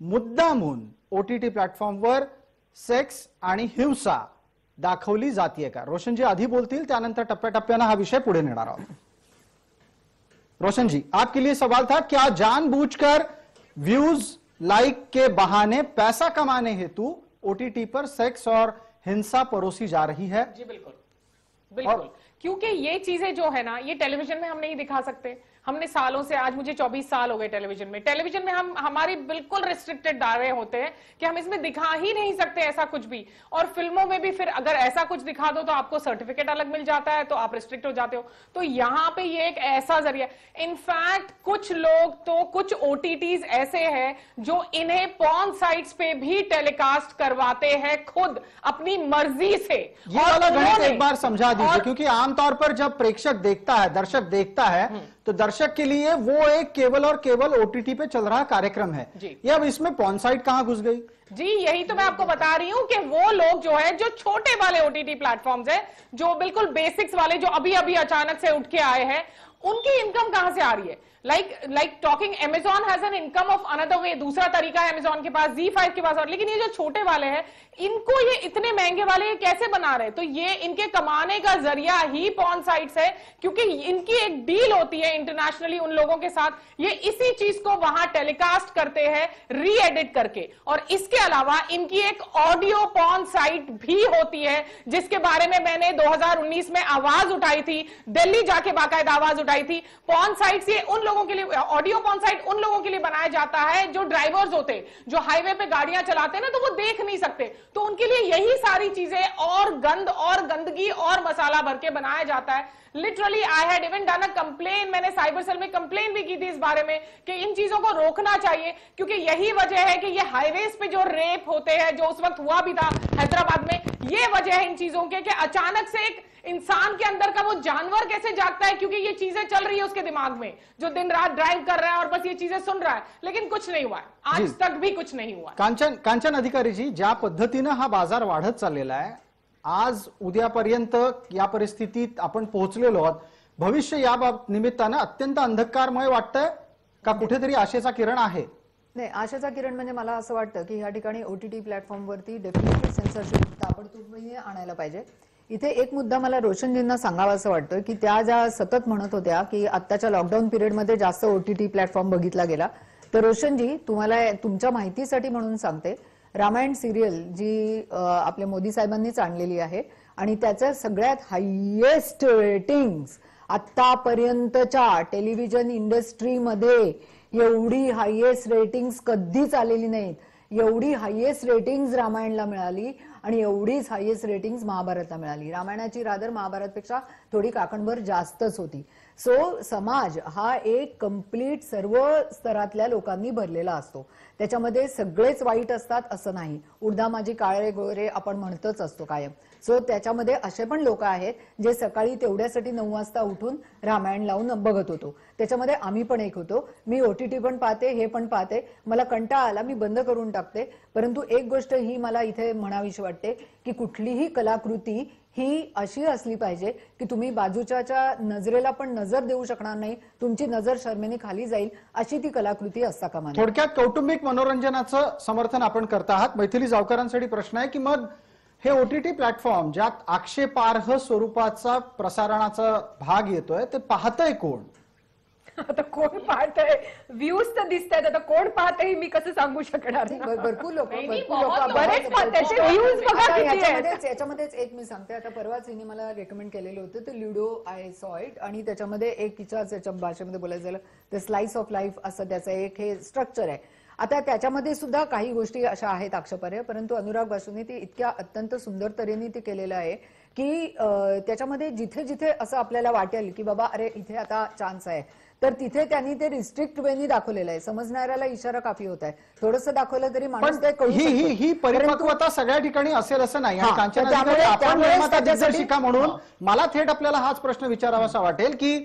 S1: मुद्दामून ओटीटी प्लॅटफॉर्मवर सेक्स आणि हिंसा दाखवली जातीये का? रोशनजी आधी बोलतील, त्यानंतर टप्प्याटप्प्यानं हा विषय पुढे नेणार आहोत. रोशन जी, आपके लिए सवाल था, क्या जानबूझकर व्यूज लाइक के बहाने पैसा कमाने हेतु ओटीटी पर सेक्स और हिंसा परोसी जा रही है?
S6: जी बिल्कुल बिल्कुल, क्योंकि ये चीजें जो है ना, ये टेलीविजन में हम नहीं दिखा सकते. हमने सालों से, आज मुझे 24 साल हो गए टेलीविजन में हमारी बिल्कुल रिस्ट्रिक्टेड दायरे होते हैं कि हम इसमें दिखा ही नहीं सकते ऐसा कुछ भी. और फिल्मों में भी फिर अगर ऐसा कुछ दिखा दो तो आपको सर्टिफिकेट अलग मिल जाता है, तो आप रिस्ट्रिक्ट हो जाते हो. तो यहाँ पे ये एक ऐसा जरिया, इनफैक्ट कुछ लोग तो, कुछ ओटीटीज ऐसे हैं जो इन्हें पॉर्न साइट्स पे भी टेलीकास्ट करवाते हैं खुद अपनी मर्जी से.
S1: ये वाला गणित एक बार समझा दीजिए, क्योंकि आमतौर पर जब प्रेक्षक देखता है, दर्शक देखता है, तो दर्शक के लिए वो एक केवल और केवल ओटीटी पे चल रहा कार्यक्रम है. ये अब इसमें पॉर्न साइट कहां घुस गई?
S6: जी यही तो मैं आपको बता रही हूं कि वो लोग जो है, जो छोटे वाले ओटीटी प्लेटफॉर्म्स है, जो बिल्कुल बेसिक्स वाले, जो अभी अभी अचानक से उठ के आए हैं, उनकी इनकम कहां से आ रही है? Like talking, Amazon has an income of another way. दूसरा तरीका है Amazon के पास, ZEE5 के पास. और लेकिन ये जो छोटे वाले हैं, इनको ये इतने महंगे वाले ये कैसे बना रहे? तो ये इनके कमाने का जरिया ही पॉर्न साइट्स है, क्योंकि इनकी एक डील होती है इंटरनेशनली उन लोगों के साथ. ये इसी चीज को वहां टेलीकास्ट करते हैं री एडिट करके. और इसके अलावा इनकी एक ऑडियो पॉर्न साइट भी होती है, जिसके बारे में मैंने 2019 में आवाज उठाई थी, दिल्ली जाके बाकायदा आवाज उठाई थी. पॉर्न साइट्स ये उन लोगों के लिए, ऑडियो पॉर्न साइट उन लोगों के लिए बनाया जाता है जो ड्राइवर्स होते, जो हाईवे पे गाड़ियां चलाते हैं ना, तो वो देख नहीं सकते, तो उनके लिए यही सारी चीजें और गंद और गंदगी और मसाला भर के बनाया जाता है. Literally I had even done a complain, मैंने साइबर सेल में कंप्लेन भी की थी इस बारे में कि इन चीजों को रोकना चाहिए, क्योंकि यही वजह है कि ये हाईवेज पे जो रेप होते हैं, जो उस वक्त हुआ भी था हैदराबाद में, ये वजह है इन चीजों के कि अचानक से एक इंसान के अंदर का वो जानवर कैसे जागता है, क्योंकि ये चीजें चल रही है उसके दिमाग में, जो दिन रात ड्राइव कर रहा है और बस ये चीजें सुन रहा है, लेकिन कुछ नहीं हुआ है, आज तक भी कुछ नहीं हुआ.
S1: कांचन अधिकारी जी, ज्या पद्धतीनं हा बाजार वाढत चाललेला आहे, आज उद्यापर्यंत या परिस्थितीत आपण पोहोचलेलो आहोत, भविष्य या निमित्तानं अत्यंत अंधकारमय वाटतंय का? कुठेतरी आशेचा किरण आहे?
S4: नाही, आशेचा किरण म्हणजे मला असं वाटतं की ह्या ठिकाणी ओटीटी प्लॅटफॉर्मवरती डेफिनेटली सेन्सरशिप ताबडतोबपणे आणायला पाहिजे. इथे एक मुद्दा मला रोशनजींना सांगावा असं वाटतं की त्या ज्या सतत म्हणत होत्या की आत्ताच्या लॉकडाऊन पिरियडमध्ये जास्त ओटीटी प्लॅटफॉर्म बघितला गेला, तर रोशनजी तुम्हाला तुमच्या माहितीसाठी म्हणून सांगते, रामायण सिरियल जी आपल्या मोदी साहेबांनीच आणलेली आहे आणि त्याच्या सगळ्यात हायेस्ट रेटिंग्स आतापर्यंतच्या टेलिव्हिजन इंडस्ट्रीमध्ये एवढी हायेस्ट रेटिंग्स कधीच आलेली नाहीत. एवढी हायेस्ट रेटिंग्स रामायणला मिळाली आणि एवढीच हायेस्ट रेटिंग्स महाभारतला मिळाली. रामायणाची रादर महाभारतपेक्षा थोडी काकणभर जास्तच होती. सो समाज हा एक कम्प्लीट सर्व स्तरातल्या लोकांनी भरलेला असतो. त्याच्यामध्ये सगळेच वाईट असतात असं नाही. उडदा माझी काळे गोरे आपण म्हणतच असतो कायम. सो त्याच्यामध्ये असे पण लोक आहेत जे सकाळी तेवढ्यासाठी 9 वाजता उठून रामायण लावून बघत होतो. त्याच्यामध्ये आम्ही पण एक होतो. मी OTT पण पाहते, हे पण पाहते. मला कंटाळा आला, मी बंद करून टाकते. परंतु एक गोष्ट ही मला इथे म्हणावीशी वाटते की कुठलीही कलाकृती ही अशी असली पाहिजे की तुम्ही बाजूच्या नजरेला पण नजर देऊ शकणार नाही, तुमची नजर शर्मेने खाली जाईल, अशी ती कलाकृती असता कामा नये.
S1: थोडक्यात कौटुंबिक मनोरंजनाचं समर्थन आपण करत आहात. मैथिली जावकरांसाठी प्रश्न आहे की मग हे OTT प्लॅटफॉर्म ज्यात आक्षेपार्ह स्वरूपाचा प्रसारणाचा भाग येतोय ते पाहतंय कोण?
S5: आता कोण पाहतंय? व्ह्यूज तर दिसतात, आता कोण पाहतंय मी कसं सांगू शकणार?
S4: भरपूर लोक
S5: बरेच पाहतायत. व्ह्यूज बघा किती आहेत.
S4: याच्यामध्येच एक मी सांगते. आता परवाच हिने मला रेकमेंड केलेलं होतं ते ल्युडो, आय सॉ इट, आणि त्याच्यामध्ये एक त्याच्या भाषेमध्ये बोलायचं झालं तर स्लाइस ऑफ लाईफ असं त्याचं एक हे स्ट्रक्चर आहे. आता त्याच्यामध्ये सुद्धा काही गोष्टी अशा आहेत आक्षेपार्ह, परंतु अनुराग बासूने ती इतक्या अत्यंत सुंदर तऱ्हेने ते केलेलं आहे की त्याच्यामध्ये जिथे जिथे असं आपल्याला वाटेल की बाबा अरे इथे आता चान्स आहे, तर तिथे त्यांनी ते रिस्ट्रिक्ट वेनी दाखवलेलं आहे. समजणाऱ्याला इशारा काफी होत आहे. थोडंसं दाखवलं तरी माणूस ते कळू शकतो.
S1: ही परिपक्वता सगळ्या ठिकाणी असेल असं नाही. आणि
S4: त्यामुळे
S1: आपण निर्माता
S4: त्याच्यासाठी-
S1: दिग्दर्शिका म्हणून मला थेट आपल्याला हाच प्रश्न विचारावासा वाटेल की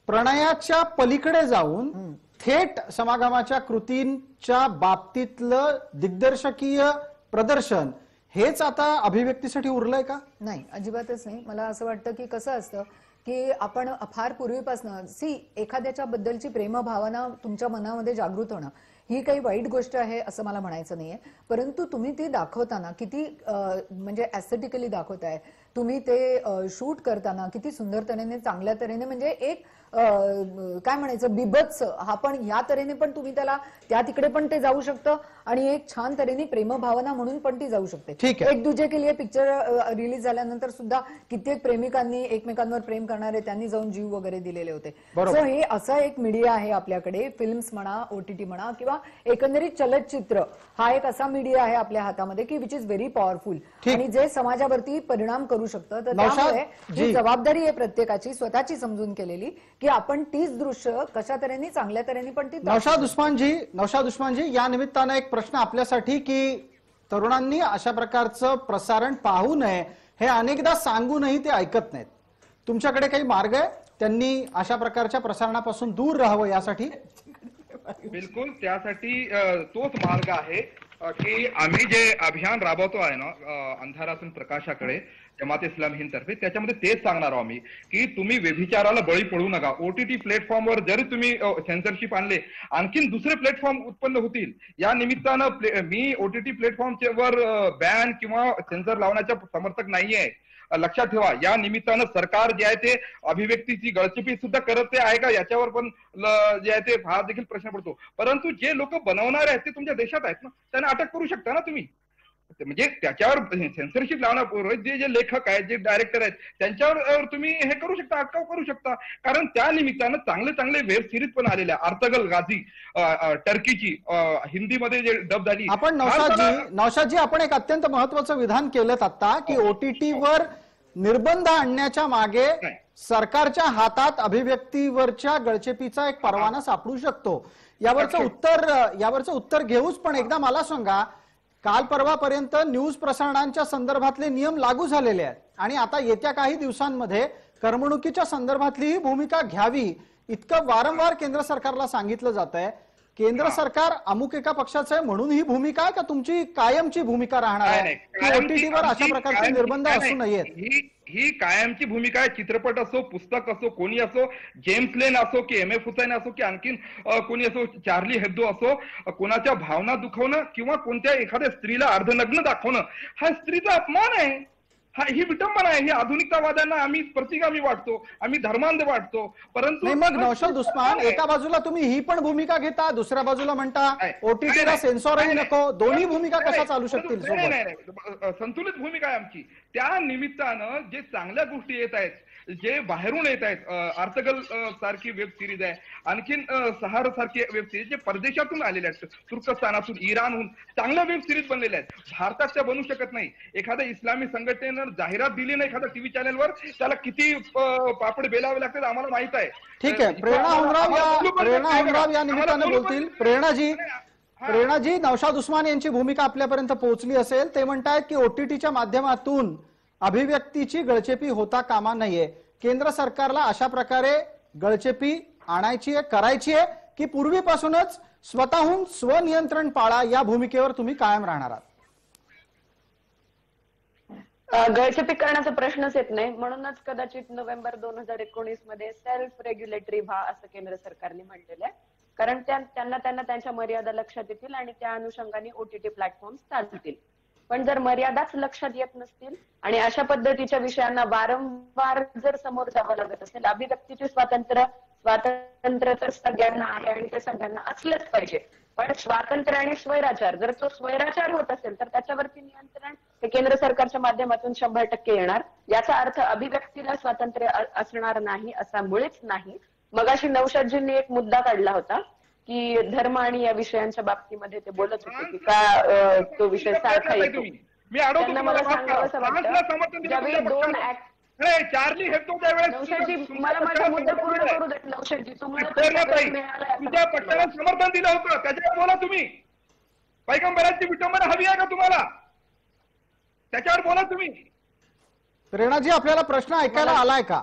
S1: प्रणयाच्या पलीकडे जाऊन थेट समागमाच्या कृतींच्या बाबतीतलं दिग्दर्शकीय प्रदर्शन हेच आता अभिव्यक्तीसाठी उरलंय का?
S4: नाही, अजिबातच नाही. मला असं वाटतं की कसं असतं की आपण फार पूर्वीपासून एखाद्याच्या बद्दलची प्रेमभावना तुमच्या मनामध्ये जागृत होणं ही काही वाईट गोष्ट आहे असं मला म्हणायचं नाहीये. परंतु तुम्ही ती दाखवताना किती म्हणजे ॲस्थेटिकली दाखवताय, तुम्ही ते शूट करताना किती सुंदर तऱ्हेने, चांगल्या तऱ्हेने, म्हणजे एक काय म्हणायचं बिभत्स हा पण ह्या तऱ्हेने पण तुम्ही त्याला त्या तिकडे पण ते जाऊ शकतं आणि एक छान तऱ्हेने प्रेमभावना म्हणून पण ती जाऊ शकते.
S1: ठीक आहे.
S4: एक दूजे के लिए पिक्चर रिलीज झाल्यानंतर सुद्धा कित्येक प्रेमिकांनी एकमेकांवर प्रेम करणारे त्यांनी जाऊन जीव वगैरे दिलेले होते. सो हे असं एक मीडिया आहे आपल्याकडे, फिल्म्स म्हणा, OTT म्हणा, किंवा एकंदरीत चलचित्र हा एक असा मीडिया आहे आपल्या हातामध्ये की विच इज व्हेरी पॉवरफुल आणि जे समाजावरती परिणाम करू शकतं. तर त्यामुळे ही जबाबदारी आहे प्रत्येकाची स्वतःची समजून केलेली की आपण तीच दृश्य कशा तऱ्हेने चांगल्या तऱ्हेने पण ती
S1: नौशाद उस्मानजी या निमित्तानं एक प्रश्न आपल्यासाठी की तरुणांनी अशा प्रकारचं प्रसारण पाहू नये हे अनेकदा सांगूनही ते ऐकत नाहीत. तुमच्याकडे काही मार्ग आहे त्यांनी अशा प्रकारच्या प्रसारणापासून दूर राहावं यासाठी?
S8: बिलकुल, त्यासाठी तोच मार्ग आहे की आम्ही जे अभियान राबवतो आहे ना अंधारातून प्रकाशाकडे जमात इस्लाम हिंद तर्फे, त्याच्यामध्ये तेच सांगणार आहोत आम्ही की तुम्ही व्यभिचाराला बळी पडू नका. OTT प्लॅटफॉर्मवर जरी तुम्ही सेन्सरशिप आणले आणखीन दुसरे प्लॅटफॉर्म उत्पन्न होतील. या निमित्तानं मी OTT प्लॅटफॉर्मवर बॅन किंवा सेन्सर लावण्याचा समर्थक नाहीये. लक्षात ठेवा, या निमित्तानं सरकार जे आहे ते अभिव्यक्तीची गळचेपी सुद्धा करत आहे का याच्यावर पण जे आहे ते फार देखील प्रश्न पडतो. परंतु जे लोक बनवणारे आहेत ते तुमच्या देशात आहेत ना, त्यांना अटक करू शकता ना तुम्ही. म्हणजे त्याच्यावर सेन्सरशिप लावण्यापूर्वी जे लेखक आहेत, जे डायरेक्टर आहेत, त्यांच्यावर तुम्ही हे करू शकता, अटकाव करू शकता. कारण त्या निमित्तानं चांगले चांगले वेब सिरीज पण आलेल्या, अर्तगल गाझी टर्कीची हिंदीमध्ये जे डब झाली.
S1: आपण नौशादजी आपण एक अत्यंत महत्वाचं विधान केलं आता की OTT वर निर्बंध आणण्याच्या मागे सरकारच्या हातात अभिव्यक्तीवरच्या गळचेपीचा एक परवाना सापडू शकतो. यावरचं उत्तर घेऊच, पण एकदा मला सांगा, काल परवापर्यंत न्यूज प्रसारणांच्या संदर्भातले नियम लागू झालेले आहेत आणि आता येत्या काही दिवसांमध्ये करमणुकीच्या संदर्भातली ही भूमिका घ्यावी इतकं वारंवार केंद्र सरकारला सांगितलं जात आहे. केंद्र सरकार अमुक एका पक्षाचं आहे म्हणून ही भूमिका आहे का तुमची कायमची भूमिका राहणार आहे की OTTवर अशा प्रकारचे निर्बंध असू नयेत?
S8: ही कायमची भूमिका आहे. चित्रपट असो, पुस्तक असो, कोणी असो, जेम्स लेन असो की MF हुसैन असो की आणखीन कोणी असो, चार्ली हेब्दो असो, कोणाच्या भावना दुखवणं किंवा कोणत्या एखाद्या स्त्रीला अर्धनग्न दाखवणं हा स्त्रीचा अपमान आहे. ही विटंबना आहे. ही आधुनिकतावाद्यांना आम्ही प्रतिगामी वाटतो, आम्ही धर्मांध वाटतो. परंतु
S1: मग नौशाद उस्मान, एका बाजूला तुम्ही ही पण भूमिका घेता, दुसऱ्या बाजूला म्हणता OTTला सेन्सॉरही नको, दोन्ही भूमिका कशा चालू शकतील?
S8: नाही, संतुलित भूमिका आहे आमची. त्या निमित्तानं जे चांगल्या गोष्टी येत आहेत, जे बाहेरून येत आहेत, आर्तगल सारखी वेब सिरीज आहे, आणखीन सहार सारखी वेब सिरीज जे परदेशातून आलेले आहेत, तुर्कस्तानातून, इराणहून चांगल्या वेब सिरीज बनलेल्या आहेत. भारतात त्या बनू शकत नाही. एखाद्या इस्लामी संघटनेनं जाहिरात दिली ना एखाद्या टीव्ही चॅनलवर, त्याला किती पापड बेलावे लागतात आम्हाला माहित आहे.
S1: ठीक आहे, प्रेरणा हुनराव या निमित्तानं बोलतील. प्रेरणाजी, नौशाद उस्मान यांची भूमिका आपल्यापर्यंत पोहोचली असेल. ते म्हणतायत की ओटीटीच्या माध्यमातून अभिव्यक्तीची गळचेपी होता कामा नये. केंद्र सरकारला अशा प्रकारे गळचेपी आणायची आहे, करायची आहे, की पूर्वीपासूनच स्वतःहून स्वनियंत्रण पाळा या भूमिकेवर तुम्ही कायम राहणार आहात?
S3: गळचेपी करण्याचा प्रश्नच येत नाही. म्हणूनच कदाचित नोव्हेंबर 2019 मध्ये सेल्फ रेग्युलेटरी व्हा असं केंद्र सरकारने म्हटलेलं आहे. कारण त्यांना त्यांच्या मर्यादा लक्षात येतील आणि त्या अनुषंगाने ओटीटी प्लॅटफॉर्म चालतील. पण जर मर्यादाच लक्षात येत नसतील आणि अशा पद्धतीच्या विषयांना वारंवार जर समोर जावं लागत असेल, अभिव्यक्तीचे स्वातंत्र्य तर सगळ्यांना आहे आणि ते सगळ्यांना असलंच पाहिजे. पण स्वातंत्र्य आणि स्वैराचार, जर तो स्वैराचार होत असेल तर त्याच्यावरती नियंत्रण हे केंद्र सरकारच्या माध्यमातून 100% येणार. याचा अर्थ अभिव्यक्तीला स्वातंत्र्य असणार नाही असा मुळीच नाही. मगाशी नौशादजींनी एक मुद्दा काढला होता की धर्म आणि या विषयांच्या बाबतीमध्ये ते बोलत होते की का तो विषय सारखा येतो. त्यांना मला सांगावंसं वाटतं, ज्यावेळी 2 ऍक्ट
S8: चार्ली हेब्दो त्यावेळेस
S3: नौशादजी, मला माझा मुद्दा पूर्ण करू देत. नौशादजी, तुम्हाला
S8: तुझ्या पक्षाला समर्थन दिलं होतं, त्याच्यावर बोला तुम्ही. पैगंबरांची विटंबना हवी आहे का तुम्हाला? त्याच्यावर बोला तुम्ही.
S1: प्रेरणाजी, आपल्याला प्रश्न ऐकायला आलाय का?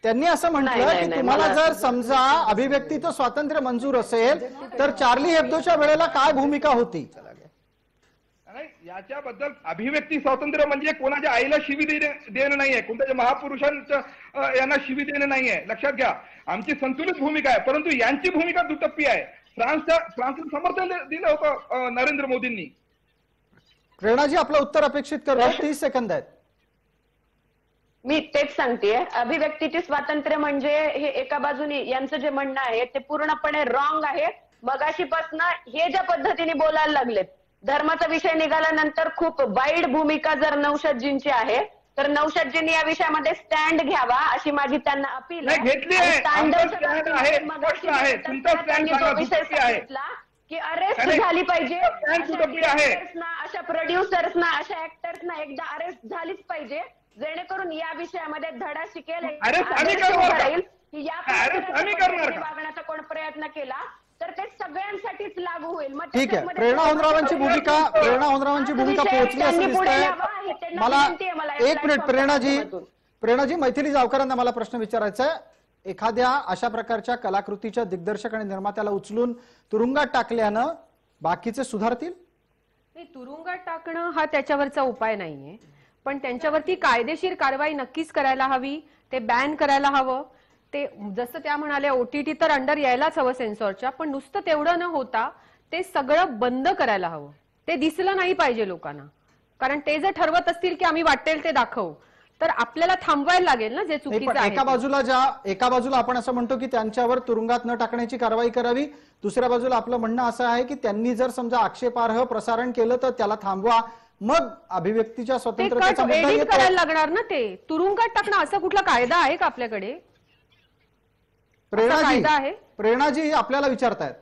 S1: त्यांनी असं म्हटलं की तुम्हाला जर समजा अभिव्यक्तीचं स्वातंत्र्य मंजूर असेल तर चार्ली हेब्दोच्या वेळेला काय भूमिका होती?
S8: याच्याबद्दल अभिव्यक्ती स्वातंत्र्य म्हणजे कोणाच्या आईला शिवी देणं नाहीये, कोणत्याच्या महापुरुषांच्या यांना शिवी देणं नाहीये. लक्षात घ्या, आमची संतुलित भूमिका आहे. परंतु यांची भूमिका दुटप्पी आहे. फ्रान्सला समर्थन दिलं होतं नरेंद्र मोदींनी.
S1: प्रेरणाजी, आपलं उत्तर अपेक्षित करतो. 30 सेकंद आहेत.
S3: मी तेच सांगतेय, अभिव्यक्तीचे स्वातंत्र्य म्हणजे हे एका बाजूने यांचं जे म्हणणं आहे ते पूर्णपणे रॉंग आहे. मगाशीपासून हे ज्या पद्धतीने बोलायला लागलेत, धर्माचा विषय निघाल्यानंतर खूप वाईट भूमिका जर नौशादजींची आहे तर नौशादजींनी या विषयामध्ये स्टँड घ्यावा अशी माझी त्यांना अपील आहे. की अरेस्ट झाली पाहिजे, अशा प्रोड्युसर्सना, अशा ऍक्टर्सना एकदा अरेस्ट झालीच पाहिजे, जेणेकरून या विषयामध्ये धडा शिकेल की या वागण्याचा कोण प्रयत्न केला तर ते सगळ्यांसाठीच लागू होईल.
S1: ठीक आहे, प्रेरणा हुनरावांची भूमिका पोहोचली असं दिसतंय. मला 1 मिनिट प्रेरणाजी, मैथिली जावकरांना मला प्रश्न विचारायचा आहे. एखाद्या अशा प्रकारच्या कलाकृतीच्या दिग्दर्शक आणि निर्मात्याला उचलून तुरुंगात टाकल्यानं बाकीचे सुधारतील?
S5: नाही, तुरुंगात टाकणं हा त्याच्यावरचा उपाय नाहीये, पण त्यांच्यावरती कायदेशीर कारवाई नक्कीच करायला हवी. ते बॅन करायला हवं. ते जसं त्या म्हणाल्या ओटीटी तर अंडर यायलाच हवं सेन्सॉरच्या, पण नुसतं तेवढं न होता ते सगळं बंद करायला हवं. ते दिसलं नाही पाहिजे लोकांना. कारण ते जर ठरवत असतील की आम्ही वाटेल ते दाखवू, तर आपल्याला थांबवायला लागेल ना जे चुकीचं आहे.
S1: एका बाजूला आपण असं म्हणतो की त्यांच्यावर तुरुंगात न टाकण्याची कारवाई करावी, दुसऱ्या बाजूला आपलं म्हणणं असं आहे की त्यांनी जर समजा आक्षेपार्ह प्रसारण केलं तर त्याला थांबवा, मग अभिव्यक्तीच्या स्वातंत्र्याचा मुद्दा येतो.
S5: करायला लागणार ना. ते तुरुंगात टाकणं असा कुठला कायदा आहे का आपल्याकडे?
S1: प्रेरणाजी आपल्याला विचारतायत.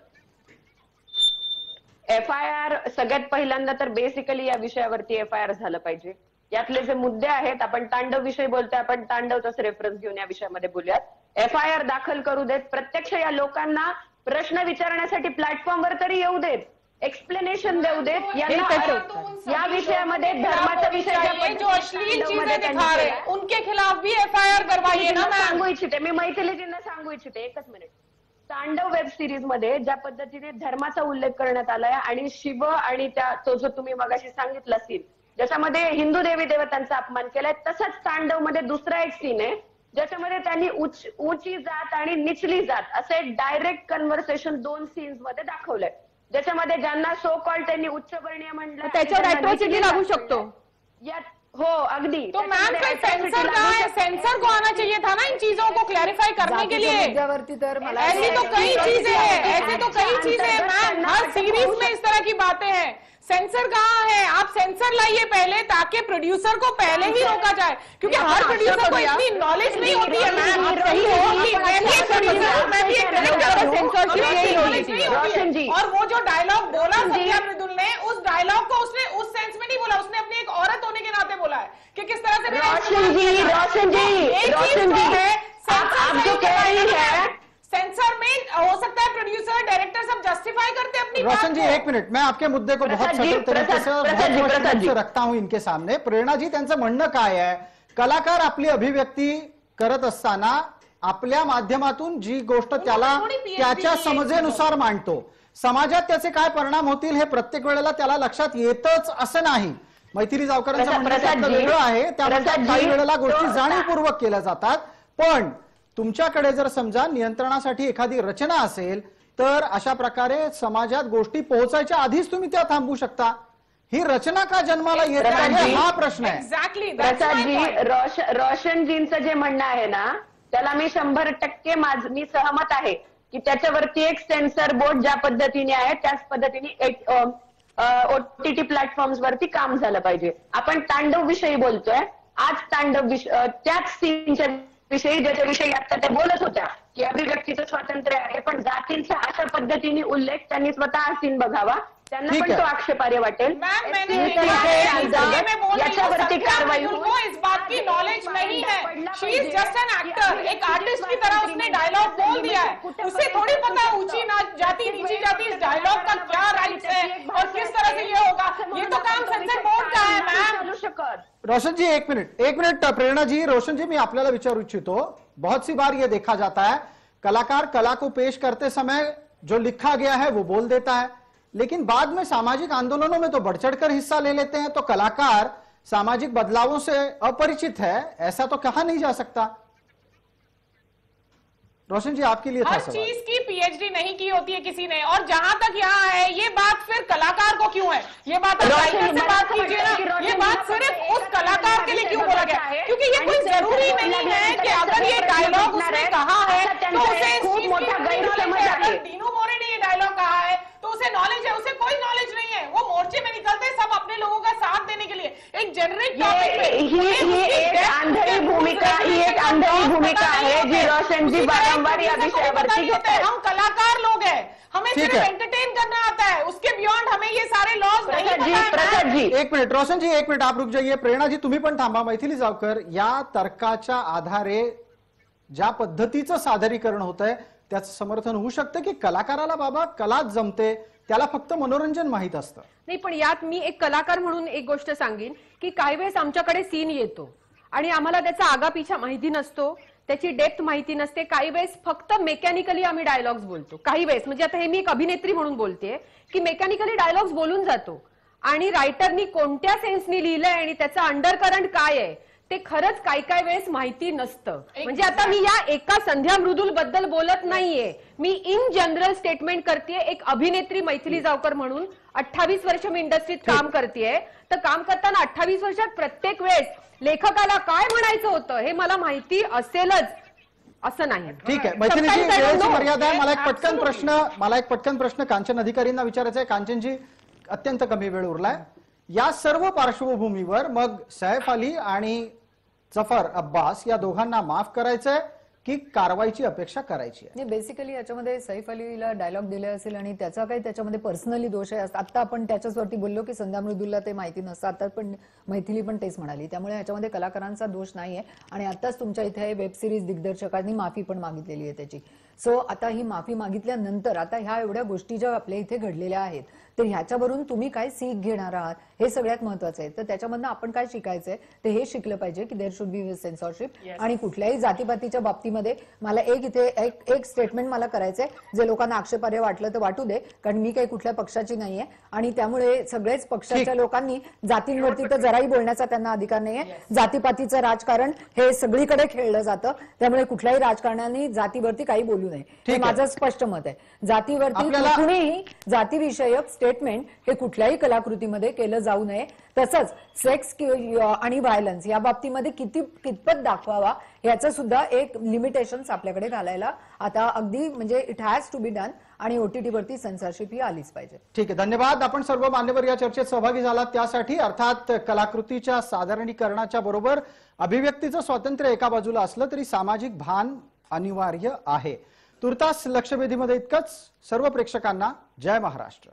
S3: FIR सगळ्यात पहिल्यांदा तर बेसिकली या विषयावरती FIR झालं पाहिजे. यातले जे मुद्दे आहेत, आपण तांडव विषयी बोलतोय, आपण तांडवचाच रेफरन्स घेऊन या विषयामध्ये बोलूयात. FIR दाखल करू देत, प्रत्यक्ष या लोकांना प्रश्न विचारण्यासाठी प्लॅटफॉर्मवर तरी येऊ देत, एक्सप्लेनेशन देऊ देत. या विषयामध्ये धर्माचा विषय
S6: जो अश्लील चीजें दिखा रहे हैं उनके खिलाफ भी FIR करवाइए ना. मैं
S3: सांगू इच्छिते, मी मैथिलीजींना सांगू इच्छिते, एकच मिनिट. तांडव वेब सिरीज मध्ये ज्या पद्धतीने धर्माचा उल्लेख करण्यात आलाय आणि शिव आणि तो जो तुम्ही मगाशी सांगितला सीन ज्याच्यामध्ये हिंदू देवी देवतांचा अपमान केलाय, तसाच तांडव मध्ये दुसरा एक सीन आहे ज्याच्यामध्ये त्यांनी उंची जात आणि निचली जात असं एक डायरेक्ट कन्व्हर्सेशन 2 सीन्स मध्ये दाखवलंय, ज्याच्यामध्ये ज्यांना सो कॉल त्यांनी उच्चवर्णीय म्हणलं
S5: त्याच्यावर अॅट्रॉसिटी लागू शकतो.
S3: हो अगदी.
S6: तो मैम का सेंसर कहाँ है? सेंसर को आना चाहिए था ना इन चीजों को क्लैरिफाई करने के लिए. ऐसी तो कई चीजें हैं मैम, हर सीरीज में इस तरह की बातें हैं. सेंसर कहाँ है? आप सेंसर लाइए पहले, ताकि प्रोड्यूसर को पहले ही रोका जाए, क्योंकि हर प्रोड्यूसर को इतनी नॉलेज नहीं होती है। मैम आप सही हो, मैं भी एक प्रोड्यूसर हूं, मैं भी एक डायरेक्टर हूं, नॉलेज नहीं होती है। और वो जो डायलॉग बोला सत्या मृदुल ने, उस डायलॉग को उसने उस सेंस में नहीं बोला, उसने अपनी एक औरत होने के नाते बोला है कि किस तरह से
S3: आप जो कह रही है
S6: सेंसर में हो सकता है प्रोड्यूसर डायरेक्टर सब जस्टिफाई करते अपनी बात
S1: रोशन जी
S6: को।
S1: एक मिनिट, मैं आपके मुद्दे को बहुत सजल तरीके से और बहुत स्पष्ट रूप से रखता हूं इनके सामने. प्रेरणा जी, त्यांचं म्हणणं काय आहे? कलाकार आपली अभिव्यक्ती करत असताना आपल्या माध्यमातून जी गोष्ट त्याला त्याच्या समजेनुसार मांडतो, समाजात त्याचे काय परिणाम होतील हे प्रत्येक वेळेला त्याला लक्षात येतच असं नाही. मैथिली जावकरांचं म्हणणं त्यातलं वेगळं आहे. त्यामध्ये काही वेळेला गोष्टी जाणीवपूर्वक केल्या जातात, पण तुमच्याकडे जर समजा नियंत्रणासाठी एखादी रचना असेल तर अशा प्रकारे समाजात गोष्टी पोहोचायच्या आधीच तुम्ही त्या थांबवू शकता. ही रचना का जन्माला येत आहे हा प्रश्न आहे.
S6: एक्झॅक्टली
S3: रोशनजींचं जे म्हणणं आहे ना, त्याला मी 100% मी सहमत आहे की त्याच्यावरती एक सेन्सर बोर्ड ज्या पद्धतीने आहे त्याच पद्धतीने OTT प्लॅटफॉर्म्स वरती काम झालं पाहिजे. आपण तांडव विषयी बोलतोय आज, तांडव त्याच सीनच्या विषयी ज्याच्याविषयी आता त्या बोलत होत्या की अभिव्यक्तीचं स्वातंत्र्य आहे, पण जातींचा अशा पद्धतीने उल्लेख त्यांनी स्वतः सीन बघावा, त्यांना पण तो आक्षेपार्ह वाटेल. याच्यावरती कारवाई
S6: इस बात की नॉलेज नहीं है. शी इज जस्ट एन एक्टर, एक आर्टिस्ट की तरह उसने डायलॉग बोल दिया है. उसे थोड़ी पता है ऊंची जाति नीची जाति, इस डायलॉग का क्या राइट्स है और किस तरह से ये होगा. ये तो काम सेंसर बोर्ड का है मैम.
S1: रोशन जी एक मिनट प्रेरणा जी. रोशन जी, मैं आपल्याला विचारू इच्छितो, बहुत सी बार ये देखा जाता है कलाकार कला को पेश करते समय जो लिखा गया है वो बोल देता है, लेकिन बाद में सामाजिक आंदोलनों में तो बढ़ चढ़कर हिस्सा ले लेते हैं. तो कलाकार सामाजिक बदलावों से अपरिचित है, ऐसा तो कहा नहीं जा सकता. रोशन जी, आपके लिए था
S6: हर
S1: सवाल.
S6: चीज की PhD नहीं की होती है किसी ने, और जहां तक यहाँ है ये बात फिर कलाकार को क्यों है? ये बात आप राइटर से बात कीजिए ना. ये बात सिर्फ उस कलाकार के लिए क्यों बोला गया? क्योंकि ये कोई जरूरी नहीं है कि अगर ये डायलॉग उसने कहा है तो उसे दीनू मोरे ने ये डायलॉग कहा है तो उसे नॉलेज है. उसे कोई नॉलेज नहीं है. वो मोर्चे में निकलते सब अपने लोगों का साथ देने के लिए एक जेनरिक टॉपिक में.
S3: ही एक अंधेरी भूमिका है जी रोशन जी वारंवार या विषयावरती घेत आहेत.
S6: हम कलाकार लोग हैं, हमें
S1: ठीक
S6: सिर्फ
S1: है.
S6: एंटरटेन करना आता है, उसके बियॉन्ड हमें ये सारे लॉज नहीं पता है.
S3: प्रसाद जी
S1: एक मिनिट रोशन जी, एक मिनिट आप रुक जाइए. प्रेरणा जी तुम्ही पण थांबा. मैथिली जावकर, या तर्काच्या आधारे ज्या पद्धतीचं सादरीकरण होत आहे त्याचं समर्थन होऊ शकतं की कलाकाराला बाबा कलाच जमते, त्याला फक्त मनोरंजन माहित असतं.
S5: नाही, पण यात मी एक कलाकार म्हणून एक गोष्ट सांगेन की काही वेळेस आमच्याकडे सीन येतो आणि आम्हाला त्याचा आगापिछा माहिती नसतो, त्याची डेप्थ माहिती नसते. काही वेळेस फक्त मेकॅनिकली आम्ही डायलॉग्स बोलतो. काही वेळेस म्हणजे आता हे मी एक अभिनेत्री म्हणून बोलतेय की मेकॅनिकली डायलॉग्स बोलून जातो आणि रायटरनी कोणत्या सेन्सनी लिहिलंय आणि त्याचा अंडरकरंट काय आहे ते खरंच काय वेळेस माहिती नसतं. म्हणजे आता मी या एका संध्या मृदुल बद्दल बोलत नाहीये, मी इन जनरल स्टेटमेंट करतेय. एक अभिनेत्री मैथिली जावकर म्हणून 28 वर्ष मी इंडस्ट्रीत काम करतेय, तर काम करताना 28 वर्षात प्रत्येक वेळेस लेखकाला काय म्हणायचं होतं हे मला माहिती असेलच असं नाही.
S1: ठीक आहे मैथिलीजी, वेळेची मर्यादा आहे. मला एक पटकन प्रश्न कांचन अधिकारींना विचारायचा आहे. कांचनजी, अत्यंत कमी वेळ उरलाय. या सर्व पार्श्वभूमीवर मग सैफ अली आणि जफर अब्बास या दोघांना माफ करायचंय की कारवाईची अपेक्षा करायची आहे?
S4: बेसिकली याच्यामध्ये सैफ अलीला डायलॉग दिले असेल आणि त्याचा काही त्याच्यामध्ये पर्सनली दोष आहे. आता आपण त्याच्यावरती बोललो की संध्या मृदुलला ते माहिती नसतं, आता पण मैथिली पण तेच म्हणाली. त्यामुळे याच्यामध्ये कलाकारांचा दोष नाहीये. आणि आताच तुमच्या इथे वेब सिरीज दिग्दर्शकांनी माफी पण मागितलेली आहे त्याची. सो आता ही माफी मागितल्यानंतर आता ह्या एवढ्या गोष्टी ज्या आपल्या इथे घडलेल्या आहेत तर ह्याच्यावरून तुम्ही काय सीख घेणार आहात हे सगळ्यात महत्वाचं आहे. तर त्याच्यामधनं आपण काय शिकायचंय ते हे शिकलं पाहिजे की देअर शुड बी सेन्सॉरशिप. आणि कुठल्याही जातीपातीच्या बाबतीमध्ये मला एक स्टेटमेंट मला करायचंय, जे लोकांना आक्षेपार्ह वाटलं तर वाटू दे, कारण मी काही कुठल्या पक्षाची नाहीये आणि त्यामुळे सगळेच पक्षाच्या लोकांनी जातींवरती तर जराही बोलण्याचा त्यांना अधिकार नाहीये. जातीपातीचं राजकारण हे सगळीकडे खेळलं जातं, त्यामुळे कुठल्याही राजकारण्यांनी जातीवरती काही बोलू नये, हे माझं स्पष्ट मत आहे. जातीवरती कुणीही जातीविषयक स्टेटमेंट हे कुठल्याही कलाकृतीमध्ये केलं जाऊ नये. तसंच सेक्स आणि व्हायलन्स या बाबतीमध्ये कितपत दाखवावा याचं सुद्धा एक लिमिटेशन्स आपल्याकडे घालायला आता अगदी म्हणजे it has to be done. आणि OTTवरती सेन्सॉरशिप ही आलीच पाहिजे.
S1: ठीक आहे, धन्यवाद. आपण सर्व मान्यवर या चर्चेत सहभागी झालात त्यासाठी. अर्थात कलाकृतीच्या सादरीकरणाच्या बरोबर अभिव्यक्तीचं स्वातंत्र्य एका बाजूला असलं तरी सामाजिक भान अनिवार्य आहे. तुर्तास लक्षवेधीमध्ये इतकंच. सर्व प्रेक्षकांना जय महाराष्ट्र.